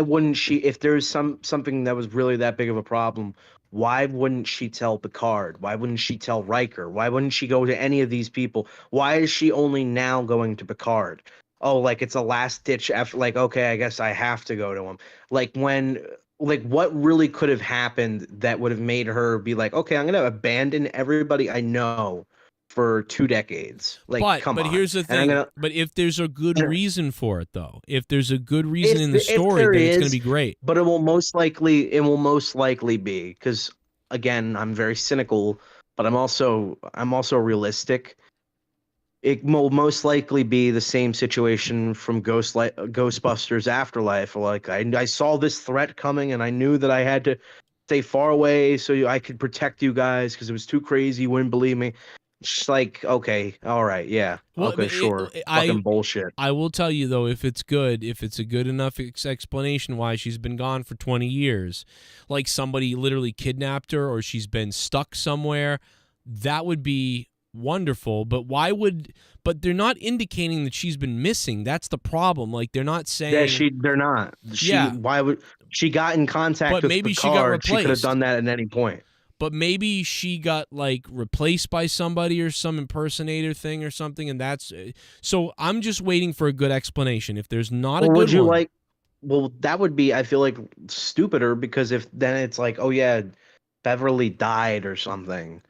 wouldn't she, if there's something that was really that big of a problem, why wouldn't she tell Picard? Why wouldn't she tell Riker? Why wouldn't she go to any of these people? Why is she only now going to Picard? Oh, like it's a last ditch effort. Like, okay, I guess I have to go to him. Like what really could have happened that would have made her be like, okay, I'm going to abandon everybody I know for 2 decades. Like, come on. But here's the thing. But if there's a good reason for it, though, if there's a good reason in the story, then it's going to be great. But it will most likely be, because again, I'm very cynical, but I'm also realistic. It will most likely be the same situation from Ghostbusters Afterlife. Like I saw this threat coming, and I knew that I had to stay far away so I could protect you guys because it was too crazy. You wouldn't believe me. It's like, okay, all right, yeah, well, okay, sure, fucking bullshit. I will tell you though, if it's a good enough explanation why she's been gone for 20 years, like somebody literally kidnapped her or she's been stuck somewhere, that would be wonderful. But but they're not indicating that she's been missing. That's the problem. Like, they're not saying. Yeah, they're not. Why would she got in contact but with maybe Picard? She got replaced. She could have done that at any point. But maybe she got like replaced by somebody or some impersonator thing or something, and that's so. I'm just waiting for a good explanation. If there's not a good would you one, like? Well, that would be, I feel like, stupider, because if then it's like, oh yeah, Beverly died or something,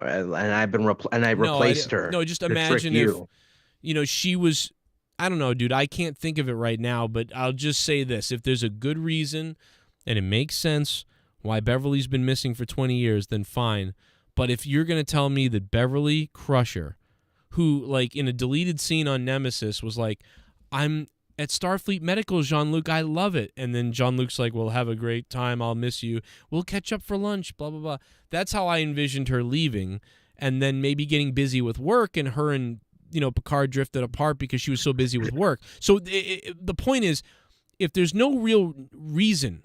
and I've been I replaced her. No, just imagine if she was. I don't know, dude. I can't think of it right now, but I'll just say this: if there's a good reason and it makes sense why Beverly's been missing for 20 years, then fine. But if you're going to tell me that Beverly Crusher, who, like, in a deleted scene on Nemesis was like, I'm at Starfleet Medical, Jean-Luc, I love it. And then Jean-Luc's like, well, have a great time. I'll miss you. We'll catch up for lunch, blah, blah, blah. That's how I envisioned her leaving, and then maybe getting busy with work, and her and, Picard drifted apart because she was so busy with work. So the point is, if there's no real reason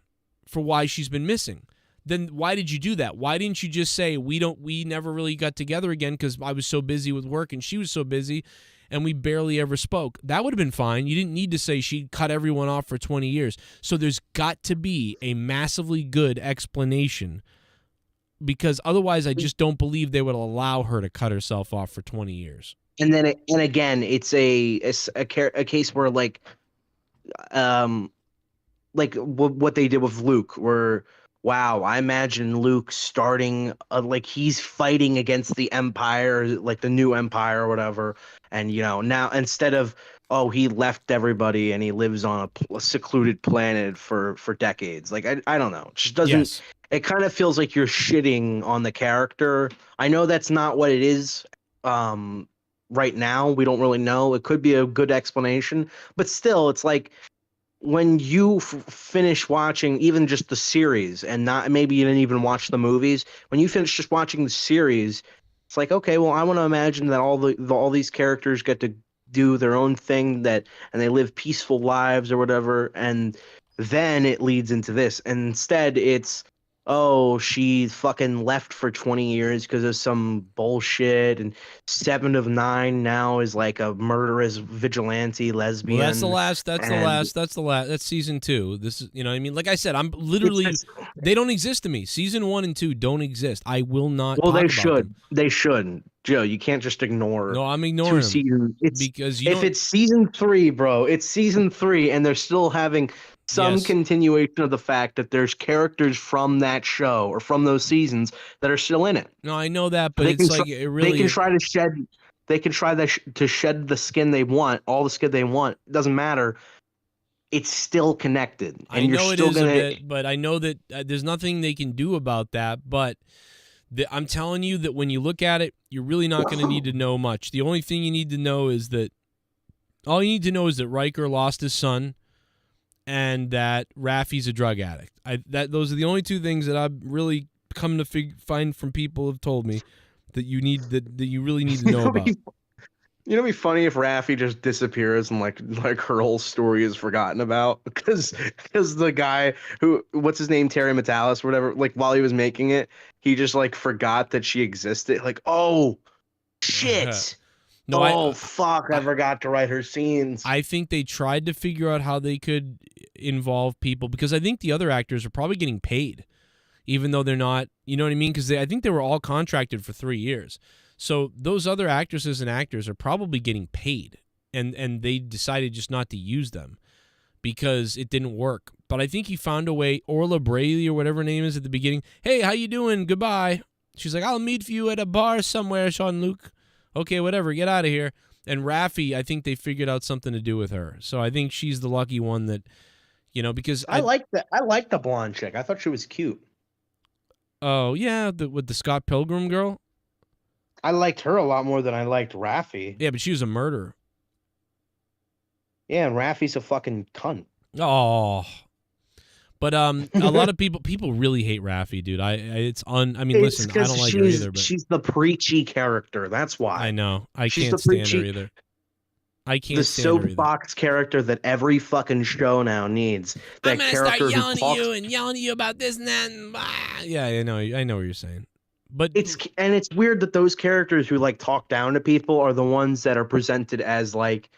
for why she's been missing, then why did you do that? Why didn't you just say we never really got together again because I was so busy with work and she was so busy and we barely ever spoke? That would have been fine. You didn't need to say she cut everyone off for 20 years. So there's got to be a massively good explanation, because otherwise I just don't believe they would allow her to cut herself off for 20 years. And then again, it's a case where like what they did with Luke, where, wow, I imagine Luke starting like he's fighting against the Empire, like the new Empire or whatever, and now instead of, oh, he left everybody and he lives on a secluded planet for decades. Like I don't know, it just doesn't. Yes. It kind of feels like you're shitting on the character. I know that's not what it is. Right now, we don't really know. It could be a good explanation, but still, it's like, when you finish watching even just the series, and not maybe you didn't even watch the movies, when you finish just watching the series, it's like, okay, well, I want to imagine that all these characters get to do their own thing, and they live peaceful lives or whatever, and then it leads into this. And instead, it's, oh, she fucking left for 20 years because of some bullshit, and 7 of 9 now is like a murderous vigilante lesbian. Well, that's season 2. This is, what I mean? Like I said, I'm literally, they don't exist to me. Season 1 and 2 don't exist. I will not. Well, they should. They shouldn't. Joe, you can't just ignore. No, I'm ignoring seasons. Because if it's season 3, bro, it's season 3, and they're still having some continuation of the fact that there's characters from that show or from those seasons that are still in it. No, I know that, but it's like it really. They can try to shed. They can try to shed the skin they want, all the skin they want. It doesn't matter. It's still connected. And I know it is a bit, but I know that there's nothing they can do about that. But I'm telling you that when you look at it, you're really not going to need to know much. The only thing you need to know is that Riker lost his son, and that Raffi's a drug addict. Those are the only 2 things that I've really come to find from people have told me that you really need to know about. It'd be funny if Raffi just disappears and like her whole story is forgotten about because the guy who, what's his name, Terry Metalis or whatever, like while he was making it, he just like forgot that she existed. Like, oh shit. No, fuck, I forgot to write her scenes. I think they tried to figure out how they could involve people, because I think the other actors are probably getting paid, even though they're not, you know what I mean? Because I think they were all contracted for 3 years. So those other actresses and actors are probably getting paid, and they decided just not to use them because it didn't work. But I think he found a way. Orla Braley or whatever her name is at the beginning. Hey, how you doing? Goodbye. She's like, I'll meet you at a bar somewhere, Jean-Luc. Okay, whatever, get out of here. And Raffi, I think they figured out something to do with her. So I think she's the lucky one that, because I like the blonde chick. I thought she was cute. Oh, yeah, with the Scott Pilgrim girl? I liked her a lot more than I liked Raffi. Yeah, but she was a murderer. Yeah, and Raffi's a fucking cunt. Oh. But a lot of people really hate Raffi, dude. Listen, I don't like her either. But she's the preachy character. That's why. I know. I can't stand her either. I can't stand her either. The soapbox character that every fucking show now needs. I'm gonna start yelling at you and yelling at you about this and that. And, yeah, I know what you're saying. But it's weird that those characters who like talk down to people are the ones that are presented as like,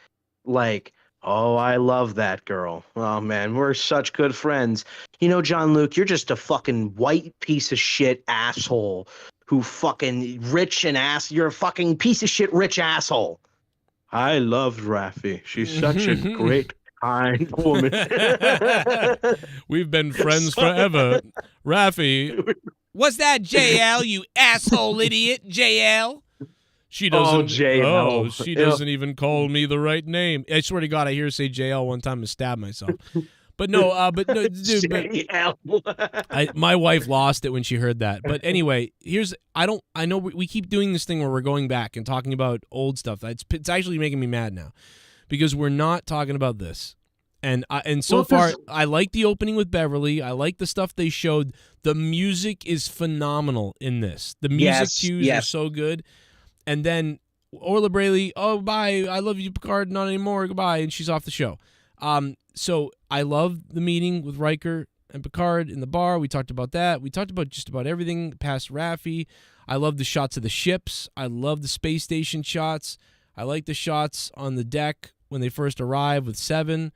oh, I love that girl. Oh man, we're such good friends. You know, John Luke, you're just a fucking white piece of shit asshole who fucking rich and ass. You're a fucking piece of shit rich asshole. I loved Raffi. She's such a great, kind woman. We've been friends forever. Raffi, what's that, JL, you asshole idiot, JL? She doesn't. Oh, JL. Oh, she doesn't even call me the right name. I swear to God, I hear her say JL one time and stab myself. But no, dude. My wife lost it when she heard that. But anyway, I know we keep doing this thing where we're going back and talking about old stuff. It's actually making me mad now because we're not talking about this. And so far, I like the opening with Beverly. I like the stuff they showed. The music is phenomenal in this. The music cues are so good. And then Orla Brayley, oh, bye. I love you, Picard. Not anymore. Goodbye. And she's off the show. So I love the meeting with Riker and Picard in the bar. We talked about that. We talked about just about everything past Raffi. I love the shots of the ships. I love the space station shots. I like the shots on the deck when they first arrive with Seven.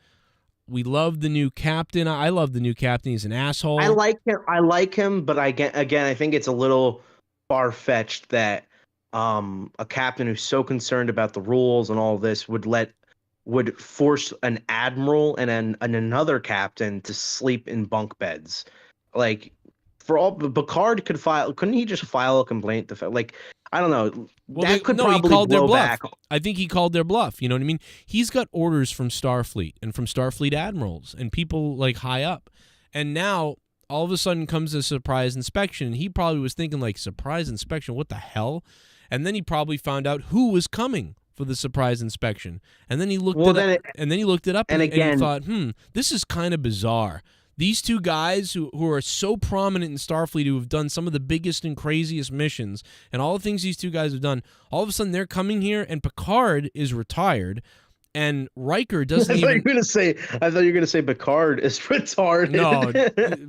We love the new captain. I love the new captain. He's an asshole. I like him, but I think it's a little far-fetched that a captain who's so concerned about the rules and all of this would force an admiral and another captain to sleep in bunk beds. Like, for all Picard couldn't he just file a complaint? I don't know. Well, he called their bluff. I think he called their bluff. You know what I mean? He's got orders from Starfleet and from Starfleet admirals and people like high up. And now all of a sudden comes a surprise inspection. And he probably was thinking like, surprise inspection, what the hell? And then he probably found out who was coming for the surprise inspection. And then he looked it up and he thought, this is kind of bizarre. These two guys who are so prominent in Starfleet, who have done some of the biggest and craziest missions, and all the things these two guys have done, all of a sudden they're coming here, and Picard is retired, and Riker doesn't even... I thought you were going to say Picard is retarded. No,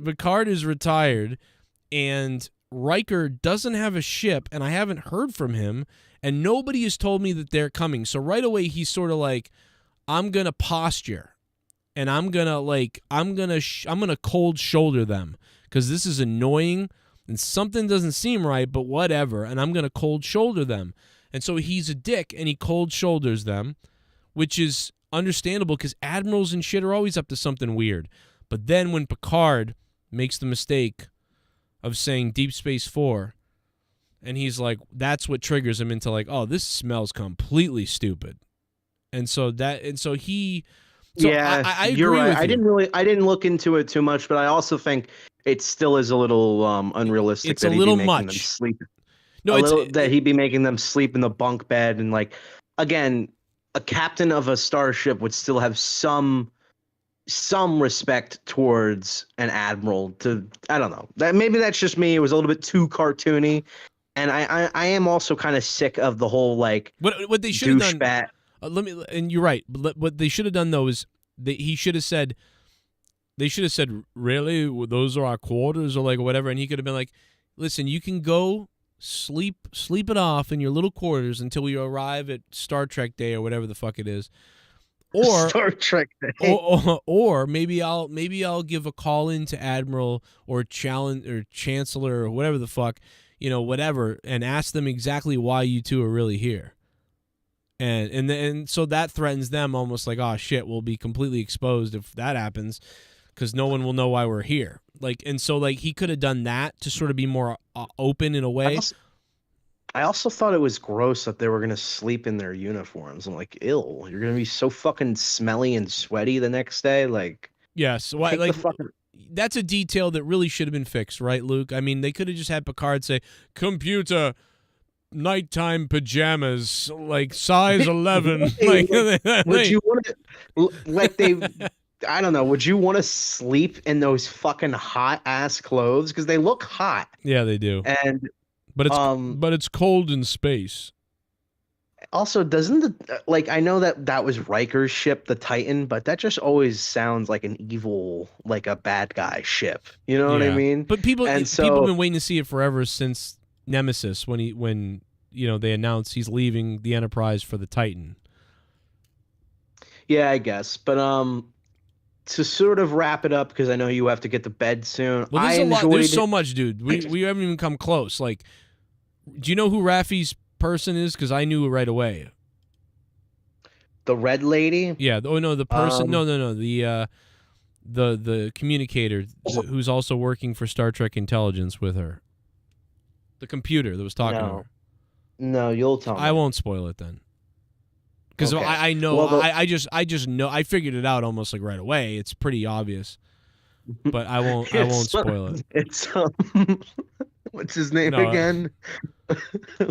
Picard is retired, and Riker doesn't have a ship, and I haven't heard from him, and nobody has told me that they're coming. So right away, he's sort of like, I'm going to posture. And I'm gonna cold shoulder them because this is annoying and something doesn't seem right, but whatever. And I'm gonna cold shoulder them. And so he's a dick and he cold shoulders them, which is understandable because admirals and shit are always up to something weird. But then when Picard makes the mistake of saying Deep Space 4, and he's like, that's what triggers him into like, oh, this smells completely stupid. And so he. So yeah, I agree you're right. with you. I didn't look into it too much, but I also think it still is a little unrealistic. It's a little much. That he'd be making them sleep in the bunk bed, and like, again, a captain of a starship would still have some respect towards an admiral. I don't know. Maybe that's just me. It was a little bit too cartoony, and I am also kind of sick of the whole like what they should have done. And you're right. But what they should have done though is they should have said, really, those are our quarters or like whatever, and he could have been like, listen, you can go sleep it off in your little quarters until we arrive at Star Trek Day or whatever the fuck it is, or Star Trek Day, or maybe I'll give a call in to Admiral or Chancellor or whatever the fuck, whatever, and ask them exactly why you two are really here. And so that threatens them almost like, oh shit, we'll be completely exposed if that happens because no one will know why we're here. Like, and so like he could have done that to sort of be more open in a way. I also thought it was gross that they were gonna sleep in their uniforms. I'm like, ill. You're gonna be so fucking smelly and sweaty the next day. Like, yes, that's a detail that really should have been fixed, right, Luke? I mean, they could have just had Picard say, "Computer, nighttime pajamas, like size 11." Would you want to, I don't know, would you want to sleep in those fucking hot ass clothes? Because they look hot. Yeah, they do. But it's cold in space. Also, doesn't I know that was Riker's ship, the Titan, but that just always sounds like an evil, like a bad guy ship. You know what I mean? But people have been waiting to see it forever since Nemesis when they announce he's leaving the Enterprise for the Titan. Yeah, I guess. But to sort of wrap it up, because I know you have to get to bed soon. Well, there's a lot. There's so much, dude. We haven't even come close. Like, do you know who Raffi's person is? Because I knew it right away. The Red Lady? Yeah. Oh no, the person. No. The communicator who's also working for Star Trek Intelligence with her. The computer that was talking to her. No, you'll tell me. I won't spoil it then. Because Okay. I know. Well, I just know. I figured it out almost like right away. It's pretty obvious. But I won't spoil it. It's what's his name No, again?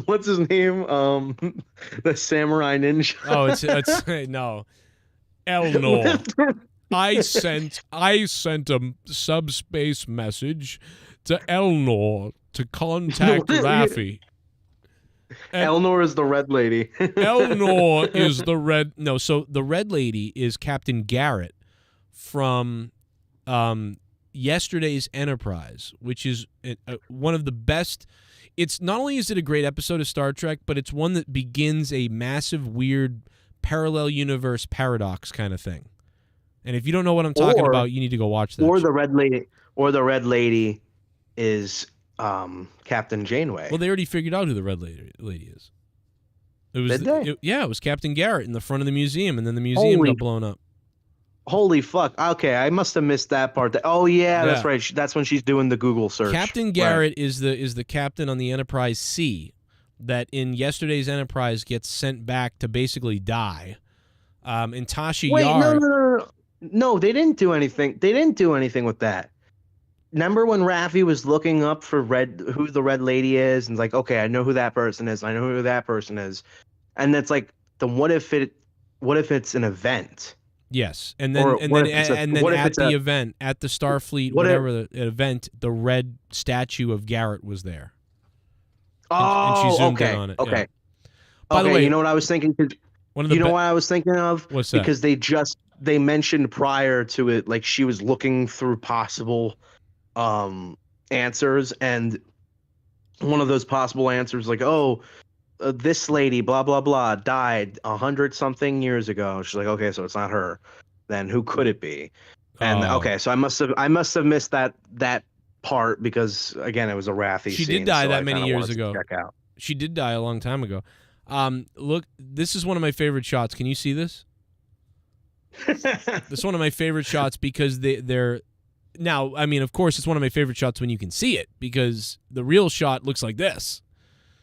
What's his name? The Samurai Ninja. Oh, it's no. Elnor. I sent a subspace message to Elnor to contact Raffi. Elnor is the Red Lady. Elnor is the red. No, so the Red Lady is Captain Garrett from yesterday's Enterprise, which is one of the best. It's not only is it a great episode of Star Trek, but it's one that begins a massive, weird parallel universe paradox kind of thing. And if you don't know what I'm talking about, you need to go watch that. Or the Red Lady is Captain Janeway. Well, they already figured out who the Red Lady is. It was Did they? It was Captain Garrett in the front of the museum, and then the museum got blown up. Holy fuck. Okay, I must have missed that part. Oh yeah, that's right. That's when she's doing the Google search. Captain Garrett is the captain on the Enterprise C that in yesterday's Enterprise gets sent back to basically die. And Tasha Yar. No, they didn't do anything. They didn't do anything with that. Remember when Raffi was looking up for who the Red Lady is, and like, okay, I know who that person is. I know who that person is, and it's like, then what if it's an event? Yes, and then at the event at the Starfleet event, the red statue of Garrett was there. And she zoomed in on it. Okay. Yeah. By the way, you know what I was thinking? What I was thinking of? What's that? Because they mentioned prior to it, like she was looking through possible answers, and one of those possible answers, like, this lady, blah blah blah, died 100-something years ago. She's like, okay, so it's not her. Then who could it be? And okay, so I must have missed that part because again, it was a Raffi. She did die that many years ago. She did die a long time ago. Look, this is one of my favorite shots. Can you see this? This is one of my favorite shots because they're now. I mean, of course, it's one of my favorite shots when you can see it because the real shot looks like this.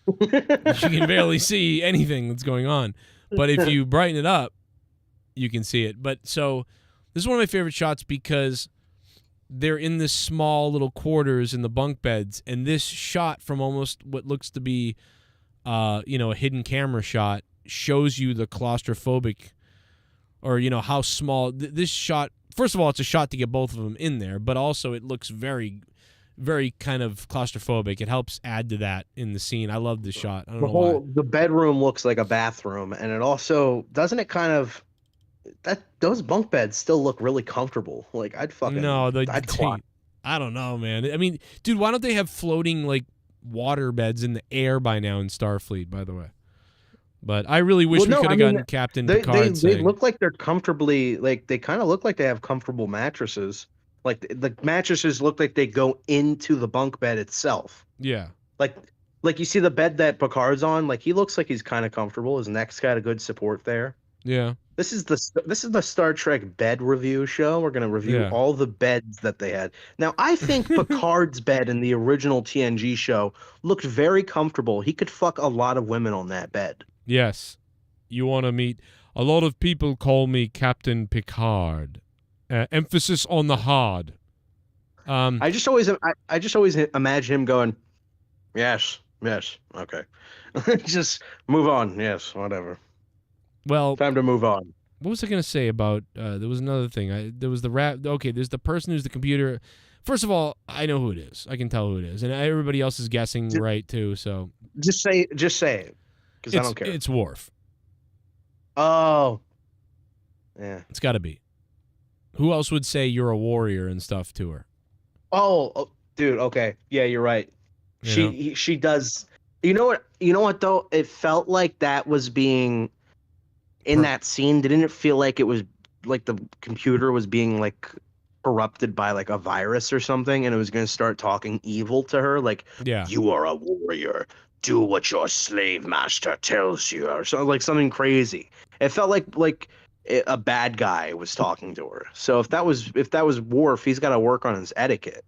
You can barely see anything that's going on, but if you brighten it up, you can see it. But so this is one of my favorite shots because they're in this small little quarters in the bunk beds, and this shot from almost what looks to be, a hidden camera shot shows you the claustrophobic, or how small this shot. First of all, it's a shot to get both of them in there, but also it looks very, very kind of claustrophobic. It helps add to that in the scene. I love this shot. I don't know why. The bedroom looks like a bathroom, and it also doesn't it kind of those bunk beds still look really comfortable. Like I'd clock. I don't know, man. I mean, dude, why don't they have floating like water beds in the air by now in Starfleet? By the way. But I really wish we could have gotten Captain Picard. They look like they're comfortably, like they kind of look like they have comfortable mattresses. Like the mattresses look like they go into the bunk bed itself. Yeah. Like you see the bed that Picard's on, like he looks like he's kind of comfortable. His neck's got a good support there. Yeah. This is the Star Trek bed review show. We're gonna review all the beds that they had. Now I think Picard's bed in the original TNG show looked very comfortable. He could fuck a lot of women on that bed. Yes. You want to meet? A lot of people call me Captain Picard. Emphasis on the hard. I just always imagine him going, yes, okay, just move on, yes, whatever. Well, time to move on. What was I going to say about? There was another thing. There was the Okay, there's the person who's the computer. First of all, I know who it is. I can tell who it is, and everybody else is guessing right too. So just say it, because I don't care. It's Worf. Oh, yeah. It's got to be. Who else would say you're a warrior and stuff to her? Oh, dude. Okay, yeah, you're right. She does. You know what? You know what though? It felt like that was being in that scene. Didn't it feel like it was like the computer was being like corrupted by like a virus or something, and it was going to start talking evil to her, like, Yeah. "You are a warrior. Do what your slave master tells you," or so, like something crazy. It felt like a bad guy was talking to her. So if that was Worf, he's got to work on his etiquette.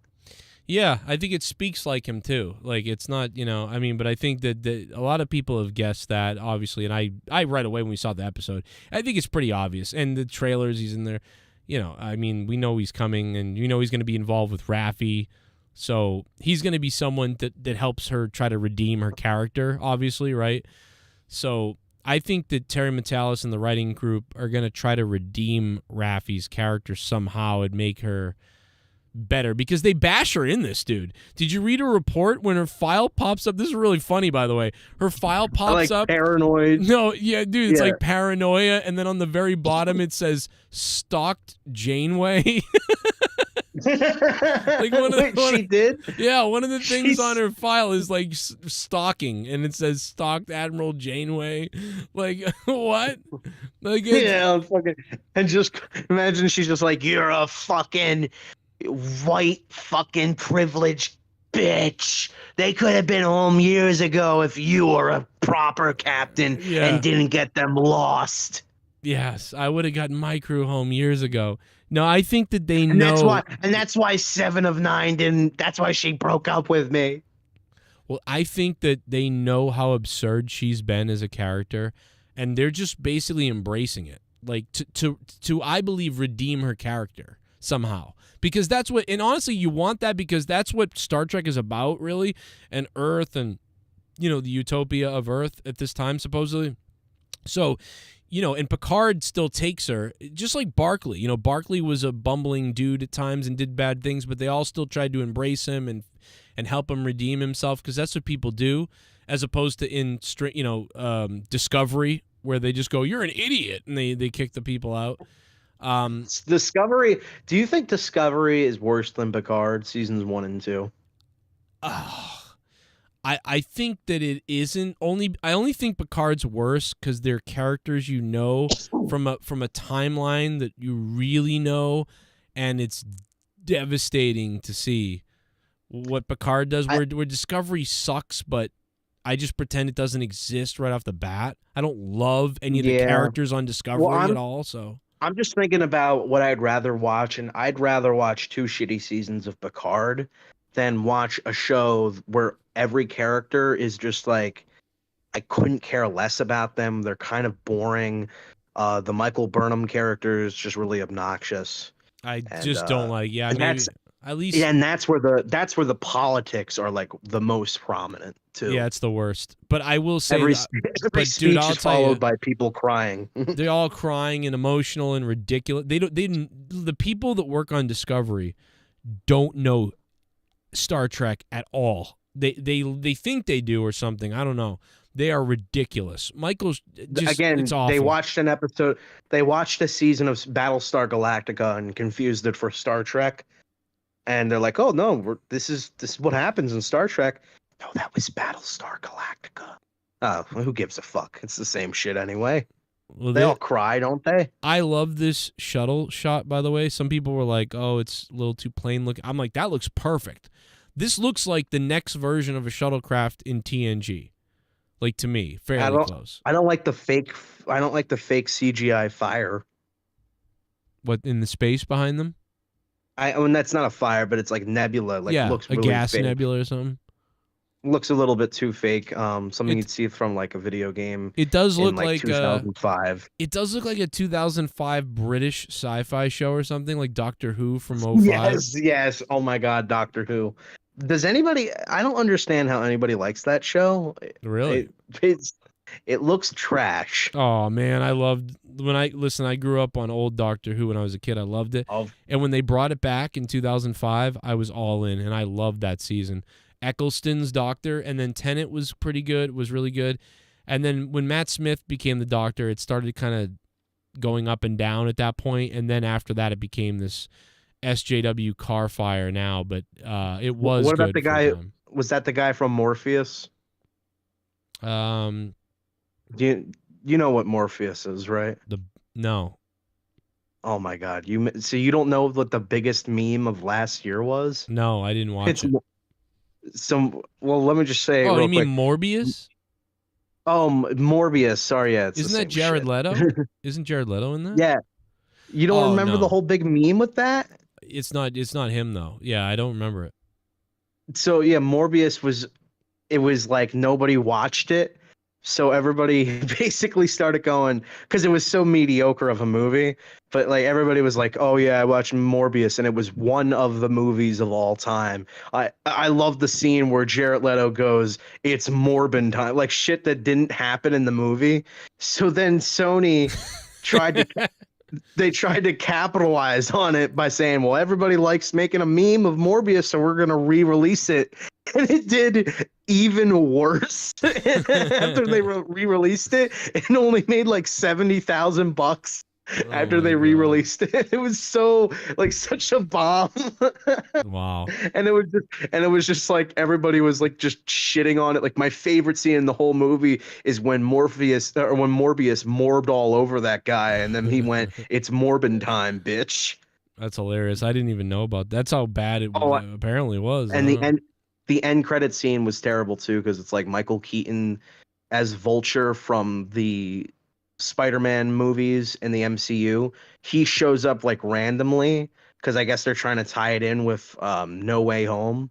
Yeah, I think it speaks like him too. Like it's not, I mean, but I think that a lot of people have guessed that, obviously, and I right away when we saw the episode, I think it's pretty obvious. And the trailers, he's in there, I mean, we know he's coming, and he's going to be involved with Raffi, so he's going to be someone that helps her try to redeem her character, obviously, right? So I think that Terry Matalas and the writing group are going to try to redeem Raffi's character somehow and make her better, because they bash her in this, dude. Did you read a report when her file pops up? This is really funny, by the way. Her file pops up. Paranoid. No, yeah, dude, it's like paranoia, and then on the very bottom it says stalked Janeway. Like she did? Yeah, one of the things on her file is like stalking, and it says stalked Admiral Janeway. Like, what? Like, and just imagine she's just like, "You're a fucking white fucking privileged bitch. They could have been home years ago if you were a proper captain and didn't get them lost." Yes, I would have gotten my crew home years ago. No, I think that they know. That's why 7 of 9 didn't. That's why she broke up with me. Well, I think that they know how absurd she's been as a character, and they're just basically embracing it. Like to I believe, redeem her character somehow. Because that's what, and honestly, you want that, because that's what Star Trek is about, really, and Earth, and the utopia of Earth at this time, supposedly. So, and Picard still takes her, just like Barclay. Barclay was a bumbling dude at times and did bad things, but they all still tried to embrace him and help him redeem himself, because that's what people do, as opposed to in Discovery, where they just go, "You're an idiot," and they kick the people out. Discovery. Do you think Discovery is worse than Picard seasons 1 and 2? I think that it isn't. I only think Picard's worse because they're characters from a timeline that you really know, and it's devastating to see what Picard does. Where Discovery sucks, but I just pretend it doesn't exist right off the bat. I don't love any of the characters on Discovery at all. So I'm just thinking about what I'd rather watch, and I'd rather watch 2 shitty seasons of Picard than watch a show where every character is just like, I couldn't care less about them. They're kind of boring. The Michael Burnham character is just really obnoxious. I just don't like. Yeah, maybe that's, at least. Yeah, and that's where the politics are like the most prominent too. Yeah, it's the worst. But I will say, every speech is followed by people crying. They're all crying and emotional and ridiculous. The people that work on Discovery don't know Star Trek at all. They think they do or something. I don't know. They are ridiculous. Michael's just, again. It's awful. They watched an episode. They watched a season of Battlestar Galactica and confused it for Star Trek. And they're like, "Oh no, this is what happens in Star Trek." No, that was Battlestar Galactica. Oh, well, who gives a fuck? It's the same shit anyway. Well, they all cry, don't they? I love this shuttle shot, by the way. Some people were like, "Oh, it's a little too plain looking." I'm like, that looks perfect. This looks like the next version of a shuttlecraft in TNG. Like, to me, fairly close. I don't like the fake CGI fire. What, in the space behind them? I mean, that's not a fire, but it's like nebula. Like, looks really a gas fake. nebula or something. Looks a little bit too fake. Something you'd see from like a video game. It does look like 2005. It does look like a 2005 British sci-fi show or something, like Doctor Who from 05. Yes. Oh my God, Doctor Who. Does anybody? I don't understand how anybody likes that show. Really? It looks trash. Oh man, I loved I grew up on old Doctor Who when I was a kid. I loved it. And when they brought it back in 2005, I was all in, and I loved that season. Eccleston's Doctor, and then Tennant was pretty good, was really good. And then when Matt Smith became the Doctor, it started kind of going up and down at that point, and then after that it became this SJW car fire now, but it was What good about the guy? was that the guy from Morpheus? Um, You know what Morpheus is, right? no. Oh my God. So you don't know what the biggest meme of last year was? No, I didn't watch It's it. well, let me just say it Oh, real you mean quick. Morbius? Oh, Morbius. Sorry, yeah, it's the Isn't that same Jared shit. Leto? Isn't Jared Leto in that? Yeah. You don't Oh remember the no, whole big meme with that? it's not. It's not him though. Yeah, I don't remember it. So yeah, Morbius was it was like nobody watched it. So everybody basically started going because it was so mediocre of a movie. But like everybody was like, "Oh yeah, I watched Morbius," and it was one of the movies of all time. I love the scene where Jared Leto goes, "It's Morbin time," like shit that didn't happen in the movie. So then Sony tried to they tried to capitalize on it by saying, "Well, everybody likes making a meme of Morbius, so we're gonna re-release it." And it did even worse after they re-released it. It only made like $70,000 Oh after my they god! re-released it. It was so like such a bomb. Wow. And it was just like everybody was like just shitting on it. Like my favorite scene in the whole movie is when Morbius morbed all over that guy, and then he went, "It's Morbin time, bitch." That's hilarious. I didn't even know about that. That's how bad it Oh, apparently was. I and don't the know. end the end credit scene was terrible too because it's like Michael Keaton as Vulture from the Spider-Man movies in the MCU. He shows up like randomly because I guess they're trying to tie it in with No Way Home.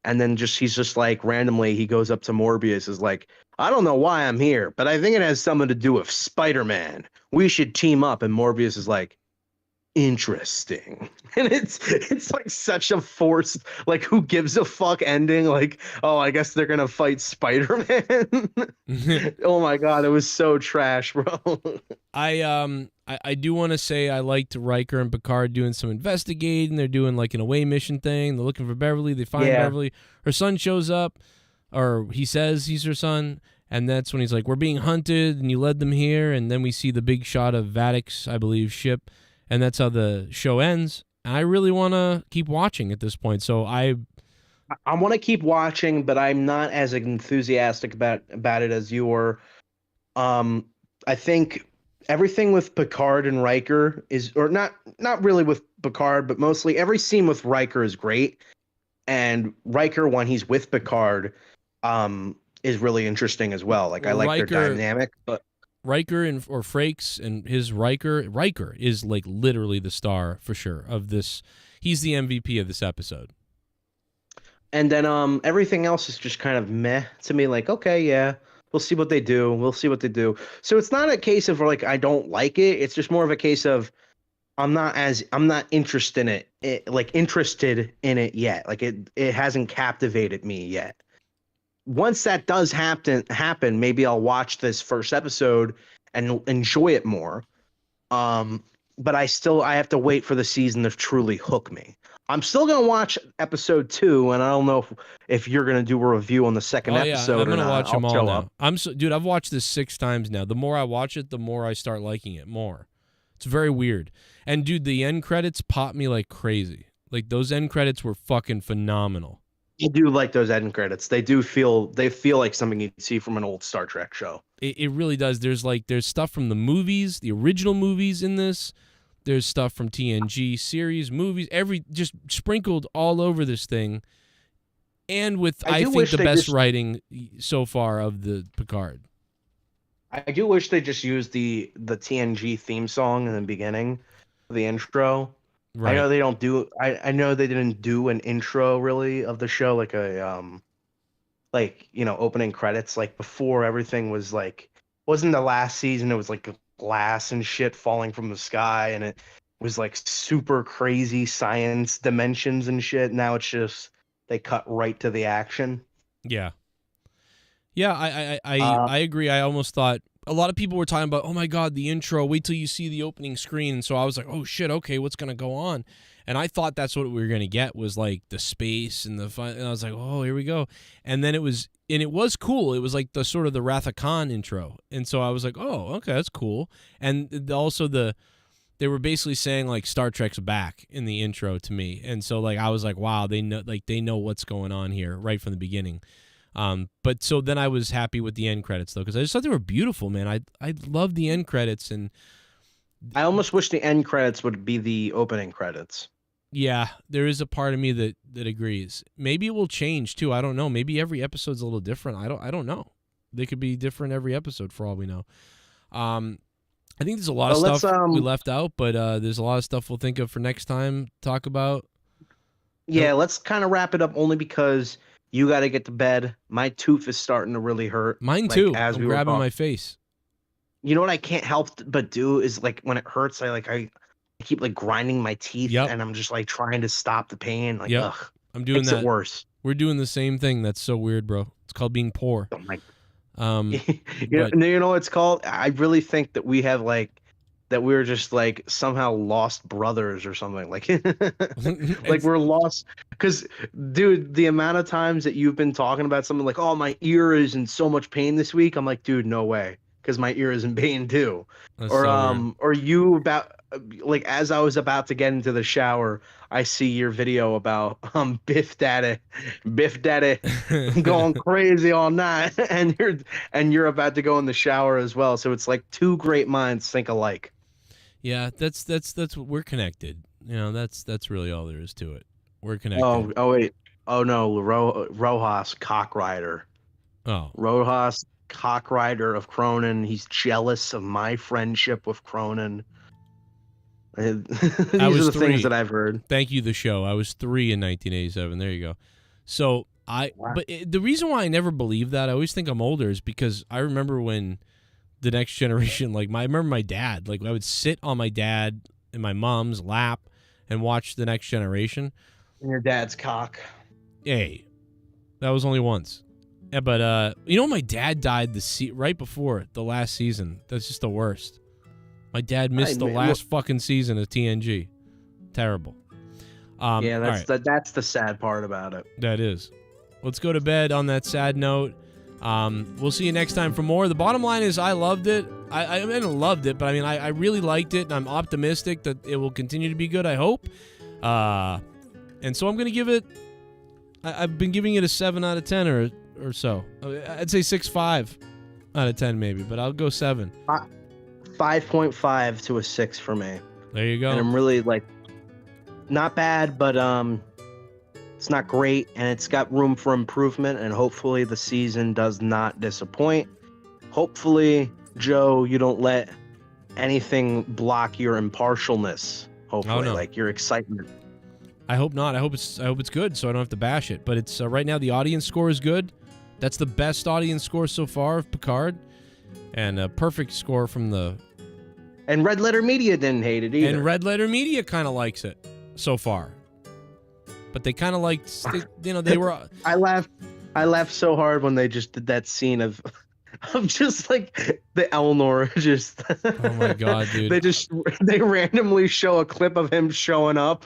And then he's just like randomly he goes up to Morbius is like, "I don't know why I'm here, but I think it has something to do with Spider-Man. We should team up." And Morbius is like, "Interesting." And it's like such a forced, like, who gives a fuck ending, like, oh, I guess they're gonna fight Spider-Man. Oh my God, it was so trash, bro. I do want to say I liked Riker and Picard doing some investigating. They're doing like an away mission thing. They're looking for Beverly. They find Yeah. Beverly. Her son shows up, or he says he's her son, and that's when he's like, "We're being hunted, and you led them here." And then we see the big shot of Vadic's, I believe, ship, and that's how the show ends. I really want to keep watching at this point, so I want to keep watching, but I'm not as enthusiastic about it as you were. um I think everything with Picard and Riker is, or not really with Picard, but mostly every scene with Riker is great. And Riker, when he's with Picard, is really interesting as well. Like I well, like their dynamic, but Riker and or Frakes and his Riker is like literally the star for sure of this. He's the MVP of this episode. and then everything else is just kind of meh to me. Like, okay, yeah, we'll see what they do. We'll see what they do. So it's not a case of like I don't like it. It's just more of a case of I'm not interested in it yet. Like it hasn't captivated me yet. Once that does happen, maybe I'll watch this first episode and enjoy it more. Um, but I have to wait for the season to truly hook me. I'm still gonna watch episode 2, and I don't know if you're gonna do a review on the second Oh yeah, episode I'm or gonna not. watch I'll them all show now. up. Dude, I've watched this 6 times now. The more I watch it, the more I start liking it more. It's very weird. And dude, the end credits pop me like crazy. Like those end credits were fucking phenomenal. I do like those end credits. They feel like something you'd see from an old Star Trek show. It really does. There's stuff from the movies, the original movies in this. There's stuff from TNG series, movies, just sprinkled all over this thing. And with I think the best writing so far of the Picard. I do wish they just used the TNG theme song in the beginning, the intro. Right. I know they don't do. I know they didn't do an intro really of the show, like opening credits. Like before, everything was like, wasn't the last season? It was like glass and shit falling from the sky, and it was like super crazy science dimensions and shit. Now it's just they cut right to the action. Yeah. Yeah, I agree. I almost thought a lot of people were talking about, oh my God, the intro, wait till you see the opening screen. And so I was like, oh shit, okay, what's going to go on? And I thought that's what we were going to get was like the space and the fun. And I was like, oh, here we go. And then it was cool. It was like the sort of the Wrath of Khan intro. And so I was like, oh, okay, that's cool. And also the they were basically saying like Star Trek's back in the intro to me, and so like I was like, wow, they know what's going on here right from the beginning. But so then I was happy with the end credits though, because I just thought they were beautiful, man. I love the end credits, and I almost wish the end credits would be the opening credits. yeah, there is a part of me that agrees. Maybe it will change too. I don't know. Maybe every episode's a little different. I don't know. They could be different every episode for all we know. I think there's a lot of stuff we left out, but there's a lot of stuff we'll think of for next time to talk about. Yeah, let's kind of wrap it up only because you got to get to bed. My tooth is starting to really hurt. Mine too. I'm grabbing my face. You know what I can't help but do is like when it hurts, I keep like grinding my teeth and I'm just like trying to stop the pain. Like, ugh, I'm doing that. Makes it worse. We're doing the same thing. That's so weird, bro. It's called being poor. Oh my. You know what it's called? I really think that we have like that we're just like somehow lost brothers or something. Like like we're lost because dude, the amount of times that you've been talking about something like, oh, my ear is in so much pain this week, I'm like, dude, no way, because my ear is in pain too. That's or so weird. or you about like as I was about to get into the shower, I see your video about Biff Daddy going crazy all night, and you're about to go in the shower as well. So it's like two great minds think alike. Yeah, that's what we're connected. You know, that's really all there is to it. We're connected. Oh wait. Oh no, Rojas Cockrider. Oh. Rojas Cockrider of Cronin. He's jealous of my friendship with Cronin. These are the things that I've heard. Thank you, the show. I was 3 in 1987. There you go. So but the reason why I never believed that, I always think I'm older, is because I remember when the Next Generation, I remember my dad, like I would sit on my dad and my mom's lap and watch the Next Generation. And your dad's cock. Hey, that was only once. Yeah, but you know, my dad died right before the last season. That's just the worst. My dad missed the last fucking season of TNG. Terrible. Yeah, that's the sad part about it. That is. Let's go to bed on that sad note. We'll see you next time for more. The bottom line is I loved it. I loved it, but I mean, I really liked it, and I'm optimistic that it will continue to be good, I hope. And so I'm going to give it, I've been giving it a 7 out of 10 or so. I'd say 6.5 out of 10 maybe, but I'll go 7. 5.5 to a 6 for me. There you go. And I'm really not bad, but it's not great, and it's got room for improvement, and hopefully the season does not disappoint. Hopefully, Joe, you don't let anything block your impartialness. Hopefully, like your excitement. I hope not. I hope it's good, so I don't have to bash it. But it's right now the audience score is good. That's the best audience score so far of Picard, and a perfect score from the. And Red Letter Media didn't hate it either. And Red Letter Media kind of likes it so far. But they kind of liked, they were. I laughed so hard when they just did that scene of just like the Eleanor just. Oh my god, dude! They randomly show a clip of him showing up.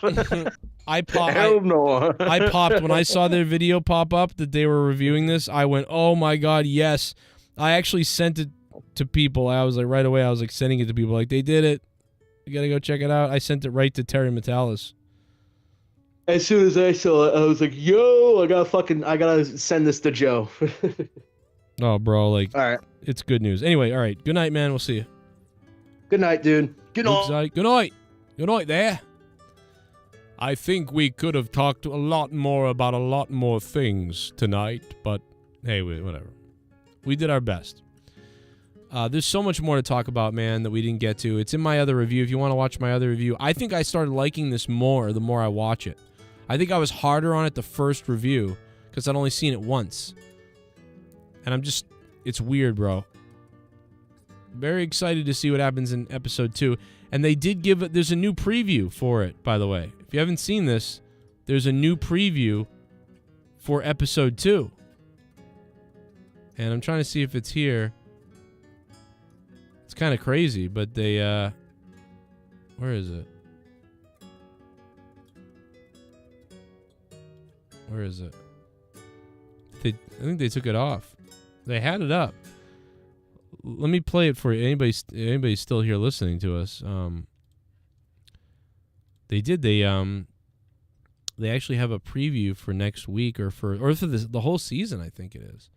I popped when I saw their video pop up that they were reviewing this. I went, oh my god, yes! I actually sent it to people. I was like right away. I was like sending it to people. Like, they did it. You gotta go check it out. I sent it right to Terry Metalis. As soon as I saw it, I was like, yo, I gotta send this to Joe. Oh, bro, all right. It's good news. Anyway, all right. Good night, man. We'll see you. Good night, dude. Good night. Good night. Good night there. I think we could have talked a lot more about a lot more things tonight, but hey, whatever. We did our best. There's so much more to talk about, man, that we didn't get to. It's in my other review. If you want to watch my other review, I think I started liking this more the more I watch it. I think I was harder on it the first review because I'd only seen it once. And it's weird, bro. Very excited to see what happens in episode 2. And they did there's a new preview for it, by the way. If you haven't seen this, there's a new preview for episode 2. And I'm trying to see if it's here. It's kind of crazy, but they, where is it? Where is it? I think they took it off. They had it up. Let me play it for you. Anybody's still here listening to us. They did. They actually have a preview for next week or for the whole season, I think it is.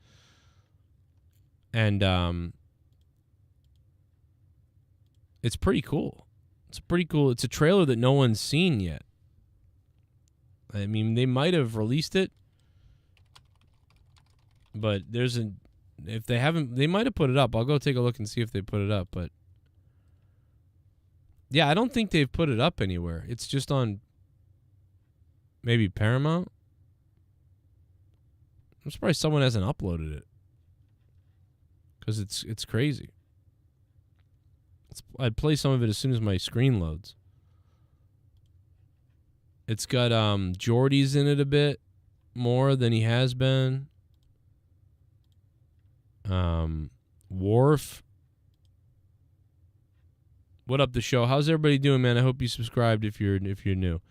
And it's pretty cool. It's pretty cool. It's a trailer that no one's seen yet. I mean, they might have released it, but if they haven't, they might have put it up. I'll go take a look and see if they put it up, but yeah, I don't think they've put it up anywhere. It's just on maybe Paramount. I'm surprised someone hasn't uploaded it, because it's crazy. I'd play some of it as soon as my screen loads. It's got Geordi's in it a bit more than he has been. Worf. What up, the show? How's everybody doing, man? I hope you subscribed if you're new.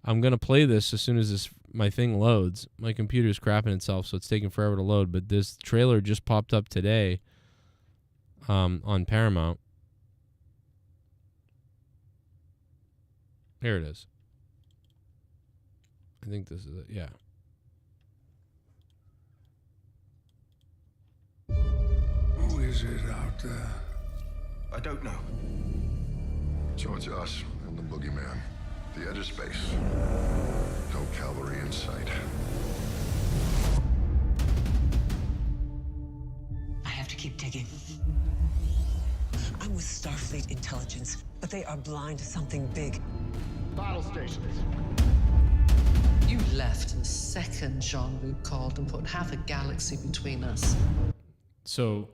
I'm gonna play this as soon as my thing loads. My computer's crapping itself, so it's taking forever to load. But this trailer just popped up today on Paramount. Here it is. I think this is it. Yeah. Who is it out there? I don't know. So it's us and the boogeyman. The edge of space. No cavalry in sight. I have to keep digging. I'm with Starfleet intelligence, but they are blind to something big. Battle stations. You left the second Jean-Luc called and put half a galaxy between us. So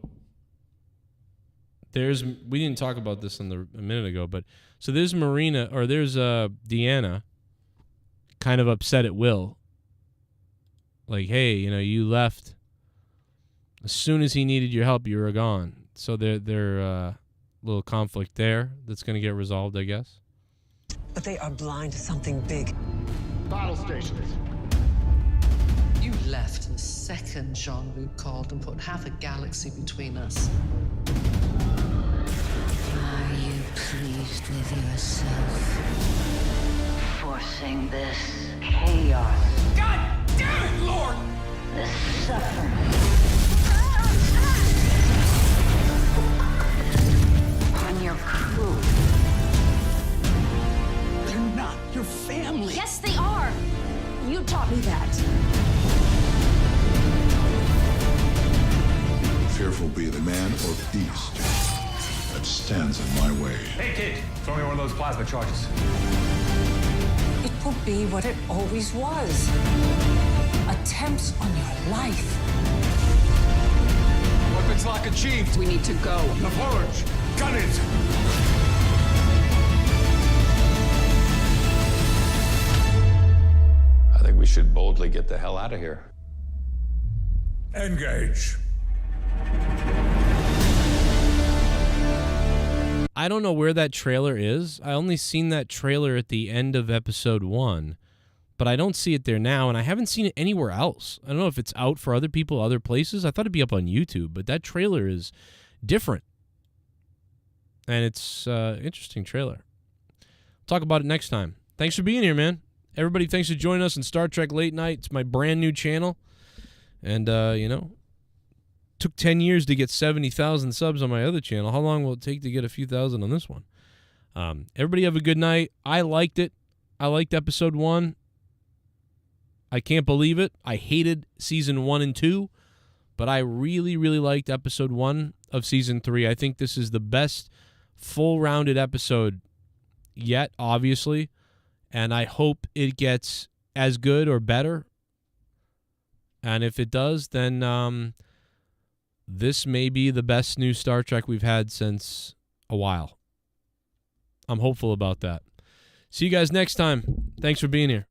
we didn't talk about this a minute ago, but so there's Deanna kind of upset at Will. Like, hey, you left as soon as he needed your help, you were gone. So they're little conflict there that's going to get resolved, I guess. But they are blind to something big. Battle stations. You left the second Jean-Luc called and put half a galaxy between us. Are you pleased with yourself? Forcing this chaos. God damn it, Lord! This suffering. On your crew. They're not your family. Yes, they are. You taught me that. Fearful be the man or beast that stands in my way. Hey, kid. Throw me one of those plasma charges. It will be what it always was. Attempts on your life. Weapons lock achieved. We need to go. The forge. Gun it. I think we should boldly get the hell out of here. Engage. I don't know where that trailer is. I only seen that trailer at the end of episode 1, but I don't see it there now, and I haven't seen it anywhere else. I don't know if it's out for other people, other places. I thought it'd be up on YouTube, but that trailer is different, and it's interesting trailer. Talk about it next time. Thanks for being here, man. Everybody, thanks for joining us on Star Trek Late Night. It's my brand new channel, and took 10 years to get 70,000 subs on my other channel. How long will it take to get a few thousand on this one? Everybody have a good night. I liked it. I liked episode 1. I can't believe it. I hated season 1 and 2, but I really, really liked episode 1 of season 3. I think this is the best full-rounded episode yet, obviously, and I hope it gets as good or better. And if it does, then this may be the best new Star Trek we've had since a while. I'm hopeful about that. See you guys next time. Thanks for being here.